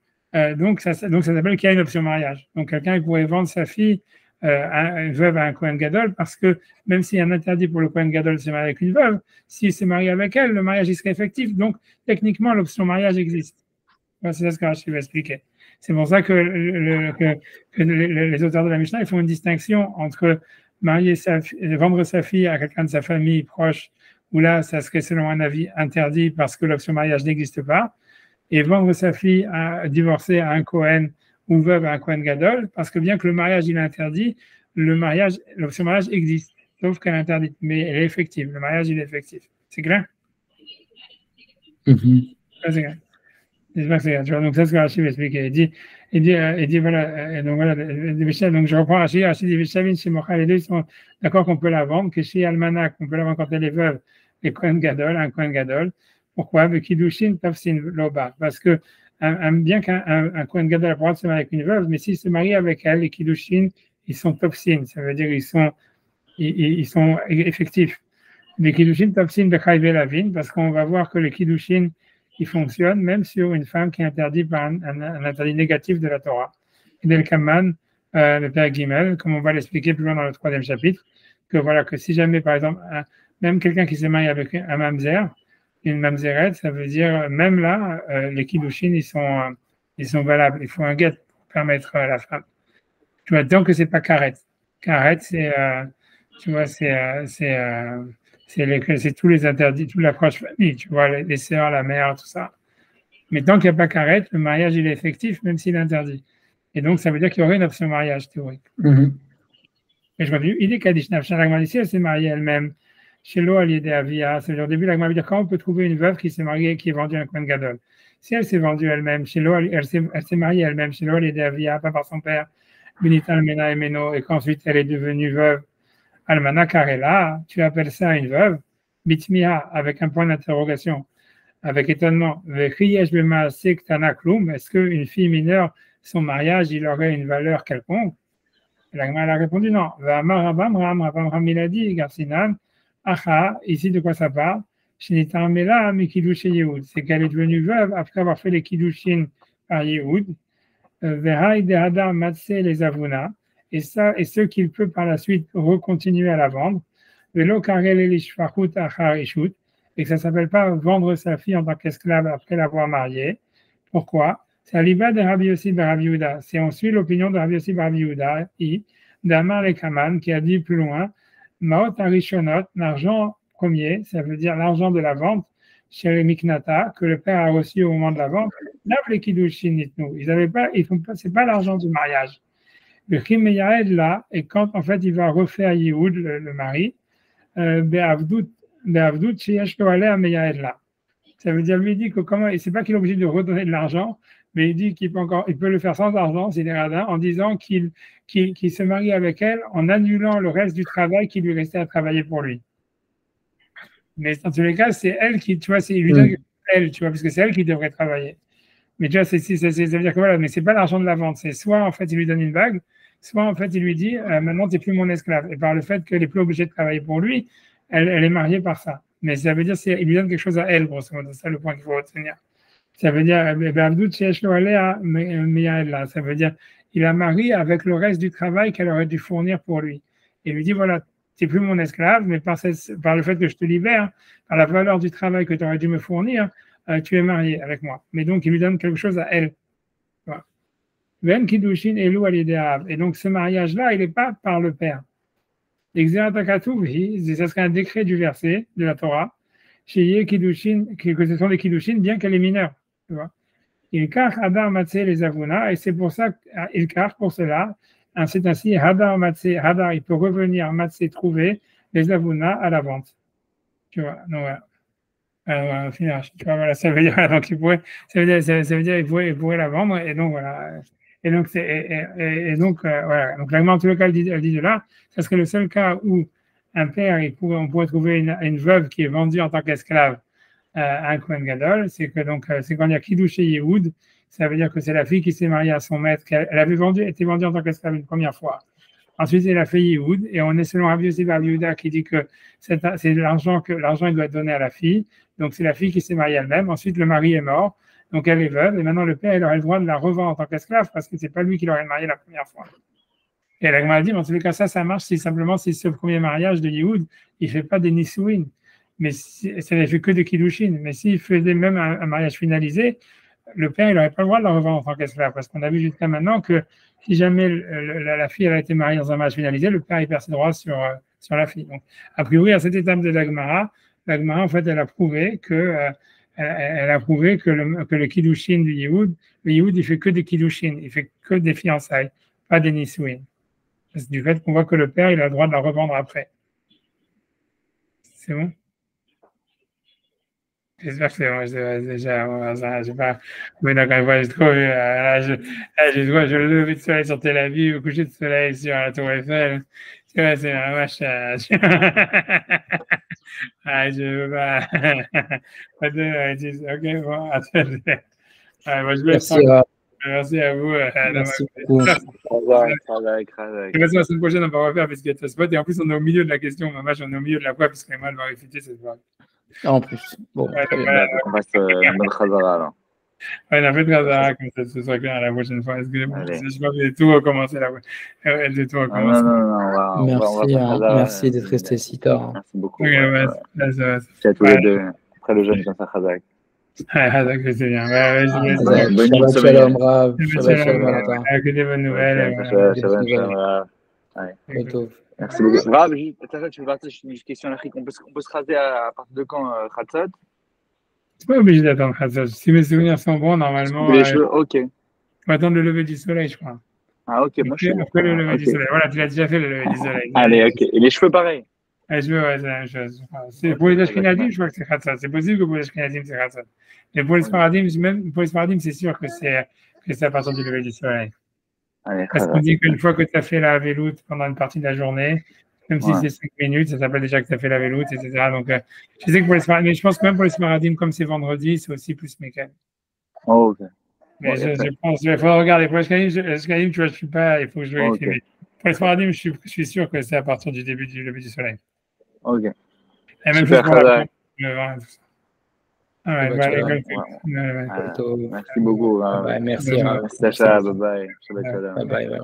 ça s'appelle qu'il y a une option mariage. Donc quelqu'un pourrait vendre sa fille une veuve à un Cohen Gadol parce que même s'il y a un interdit pour le Cohen Gadol de se marier avec une veuve, s'il s'est marié avec elle, le mariage il serait effectif. Donc techniquement, l'option mariage existe. C'est ça ce que je vais expliquer. C'est pour ça que les auteurs de la Mishnah ils font une distinction entre vendre sa fille à quelqu'un de sa famille proche, où là, ça serait selon un avis interdit parce que l'option mariage n'existe pas, et vendre sa fille divorcée à un Cohen ou veuve à un Cohen Gadol, parce que bien que le mariage il est interdit, l'option mariage existe, sauf qu'elle est interdite, mais elle est effective. Le mariage il est effectif. C'est clair? Mm-hmm. C'est clair. J'espère que c'est clair. Donc, c'est ce que Rachid va expliquer. Il dit voilà, donc je reprends Rachid dit Vishavin, chez Mocha, les deux sont d'accord qu'on peut la vendre, que chez Almanak, on peut la vendre quand elle est veuve, et Cohen Gadol, un Cohen Gadol. Pourquoi? Avec Kiddushin, Tafsin, Loba. Parce que bien qu'un Cohen Gadol a le droit de se marier avec une veuve, mais s'il se marie avec elle, les Kiddushin, ils sont Tafsin, ça veut dire ils sont effectifs. Les Kiddushin, Tafsin, Bechayve Lavin, parce qu'on va voir que les Kiddushin, qui fonctionne même sur une femme qui est interdite par un interdit négatif de la Torah. Et Del Kaman, le Père Gimel, comme on va l'expliquer plus loin dans le 3e chapitre, que si jamais, par exemple, même quelqu'un qui se marie avec un mamzer, une mamzeret, ça veut dire, même là, les kiddushin, ils sont valables. Il faut un guet pour permettre à la femme. Tu vois, tant que c'est pas karet. Karet, c'est, tu vois, c'est tous les interdits, toute l'approche famille, tu vois, les sœurs, la mère, tout ça. Mais tant qu'il n'y a pas carré, le mariage, il est effectif, même s'il est interdit. Et donc, ça veut dire qu'il y aurait une option mariage théorique. Mm-hmm. Et je continue. Il dit qu'Adish Nafsha, l'Agma ici, elle s'est mariée elle-même. Chez l'eau, elle y est Avia. Ça veut dire, au début, l'Agma veut dire quand on peut trouver une veuve qui s'est mariée et qui est vendue à un Kohen Gadol. Si elle s'est vendue elle-même, chez l'eau, elle s'est mariée elle-même. Chez l'eau, elle est Avia, pas par son père, Benitan Mena et Meno, et qu'ensuite elle est devenue veuve. Almana Karela, tu appelles ça une veuve, Bitmia, avec un point d'interrogation, avec étonnement. Est-ce qu'une fille mineure, son mariage, il aurait une valeur quelconque? La Gemara a répondu non. Rabam il a dit, Garcinan, Acha, ici de quoi ça parle? C'est qu'elle est devenue veuve après avoir fait les Kiddushin par Yehoud. Les Avuna. Et ce qu'il peut par la suite recontinuer à la vendre, et que ça ne s'appelle pas vendre sa fille en tant qu'esclave après l'avoir mariée. Pourquoi? C'est à l'Iba de Rabbi Yossi bar Rabbi Yehuda. C'est on suit l'opinion de Rabbi Yossi bar Rabbi Yehuda, d'Amar le Kaman, qui a dit plus loin, Maot Arishonot, l'argent premier, ça veut dire l'argent de la vente, chez les Miknata, que le père a reçu au moment de la vente, les Kiddushin, c'est pas l'argent du mariage. Le Kim Yaed là, et quand en fait il va refaire Yehoud, le mari, Be'avdout Sheyesh Lo Aleh Meyaed là. Ça veut dire, lui dit que comment, et c'est pas qu'il est obligé de redonner de l'argent, mais il dit qu'il peut le faire sans argent, c'est des radins, en disant qu'il se marie avec elle en annulant le reste du travail qui lui restait à travailler pour lui. Mais dans tous les cas, c'est elle qui, tu vois, il lui donne elle, tu vois, parce que c'est elle qui devrait travailler. Mais tu vois, ça veut dire que voilà, mais c'est pas l'argent de la vente, c'est soit en fait il lui donne une bague, soit en fait il lui dit maintenant tu n'es plus mon esclave. Et par le fait qu'elle n'est plus obligée de travailler pour lui, elle est mariée par ça. Mais ça veut dire il lui donne quelque chose à elle, grosso modo. C'est ça le point qu'il faut retenir. Ça veut dire ça veut dire il a marié avec le reste du travail qu'elle aurait dû fournir pour lui. Et il lui dit voilà, tu n'es plus mon esclave, mais par le fait que je te libère, par la valeur du travail que tu aurais dû me fournir, tu es marié avec moi. Mais donc, il lui donne quelque chose à elle. Voilà. Et donc, ce mariage-là, il n'est pas par le père. Ça serait un décret du verset de la Torah, que ce sont des Kiddushin, bien qu'elle est mineure. Tu vois. Ilkar Hadar Matse les Avuna, et c'est pour ça, Ilkar, pour cela, c'est ainsi, Hadar Matse, Hadar, il peut revenir, Matse, trouver les Avuna à la vente. Tu vois, donc voilà. Voilà, au final, tu vois, voilà, ça veut dire donc ça veut dire il pourrait la vendre et donc voilà. Et donc et donc voilà. Donc l'agma en tout cas elle dit de là, ça serait le seul cas où un père on pourrait trouver une veuve qui est vendue en tant qu'esclave à un Kohen Gadol, c'est que donc c'est quand il y a Kiddush et Yehoud, ça veut dire que c'est la fille qui s'est mariée à son maître, elle avait été vendue en tant qu'esclave une première fois. Ensuite, il a fait Yehoud, et on est selon Rabbi Yossi Bar Yehuda qui dit que c'est l'argent il doit être donné à la fille. Donc, c'est la fille qui s'est mariée elle-même. Ensuite, le mari est mort, donc elle est veuve, et maintenant le père, il aurait le droit de la revendre en tant qu'esclave parce que c'est pas lui qui l'aurait mariée la première fois. Et la Gemara dit, en tous les cas, ça marche si ce premier mariage de Yehoud, il fait pas des Nisouin, mais ça ne fait que des Kiddushin. Mais s'il faisait même un mariage finalisé, le père, il n'aurait pas le droit de la revendre en tant qu'esclave, parce qu'on a vu jusqu'à maintenant que si jamais la fille elle a été mariée dans un mariage finalisé, le père il perd ses droits sur la fille. Donc, a priori, à cette étape de l'Agmara, en fait, elle a prouvé que le Kiddushin du Yehoud, le Yehoud, il fait que des Kiddushin, il fait que des fiançailles, pas des Nisouin. C'est du fait qu'on voit que le père, il a le droit de la revendre après. C'est bon? J'espère que c'est bon, déjà, j'ai pas. Oui, d'accord, voilà, je trouve, là, je le lever de soleil sur Tel Aviv, le coucher de soleil sur la Tour Eiffel. Tu vois, c'est un vache. Ah, je veux pas. Ok, bon, attends. Moi, je vais Merci à vous. Merci beaucoup. De toute façon, la semaine prochaine, on va refaire parce qu'il y a ta spot. Et en plus, on est au milieu de la question. On est au milieu de la voie puisque moi, elle va réfuter cette voie. En plus. Bon, on passe une bonne Khazara là. Ouais, on a fait de Khazara comme ça, ce soit clair la prochaine fois. Excusez-moi, je crois que j'ai tout recommencé la fois. J'ai tout recommencé. Non, merci d'être resté si tard. Merci beaucoup. C'est à tous les deux. Après le jeune, je pense à Khazak. Khazak, c'est bien. Shabbat shalom, Rav. Shabbat shalom, que des bonnes nouvelles. Shabbat shalom. Merci beaucoup. Rav, tu veux partir sur une question l'Afrique. On peut se raser à partir de quand, Khatzot? C'est pas obligé d'attendre Khatzot. Si mes souvenirs sont bons, normalement. Les cheveux, ok. On va attendre le lever du soleil, je crois. Ah, ok. Moi, je suis après le lever du soleil. Voilà, tu l'as déjà fait, le lever du soleil. Allez, ok. Et les cheveux, pareil? Les cheveux, ouais, c'est la même chose. Pour les Ashkenazim, je crois que c'est Khatzot. C'est possible que pour les Ashkenazim, c'est Khatzot. Mais pour les Sfaradim, c'est sûr que c'est à partir du lever du soleil. Parce qu'on dit qu'une fois que tu as fait la veloute pendant une partie de la journée, même si c'est 5 minutes, ça s'appelle déjà que tu as fait la veloute, etc. Donc, je sais que pour les Sfaradim, mais je pense que même pour les Sfaradim, comme c'est vendredi, c'est aussi plus mécanique. Oh, ok. Mais je pense, il faudra regarder. Pour les Ashkenazim, tu vois, je suis pas, il faut que je vérifie. Okay. Pour les Sfaradim, je suis sûr que c'est à partir du début du lever du soleil. Ok. Et même chose pour le vin et tout ça. Merci beaucoup. Merci. Merci Sacha. Bye bye. Bye bye.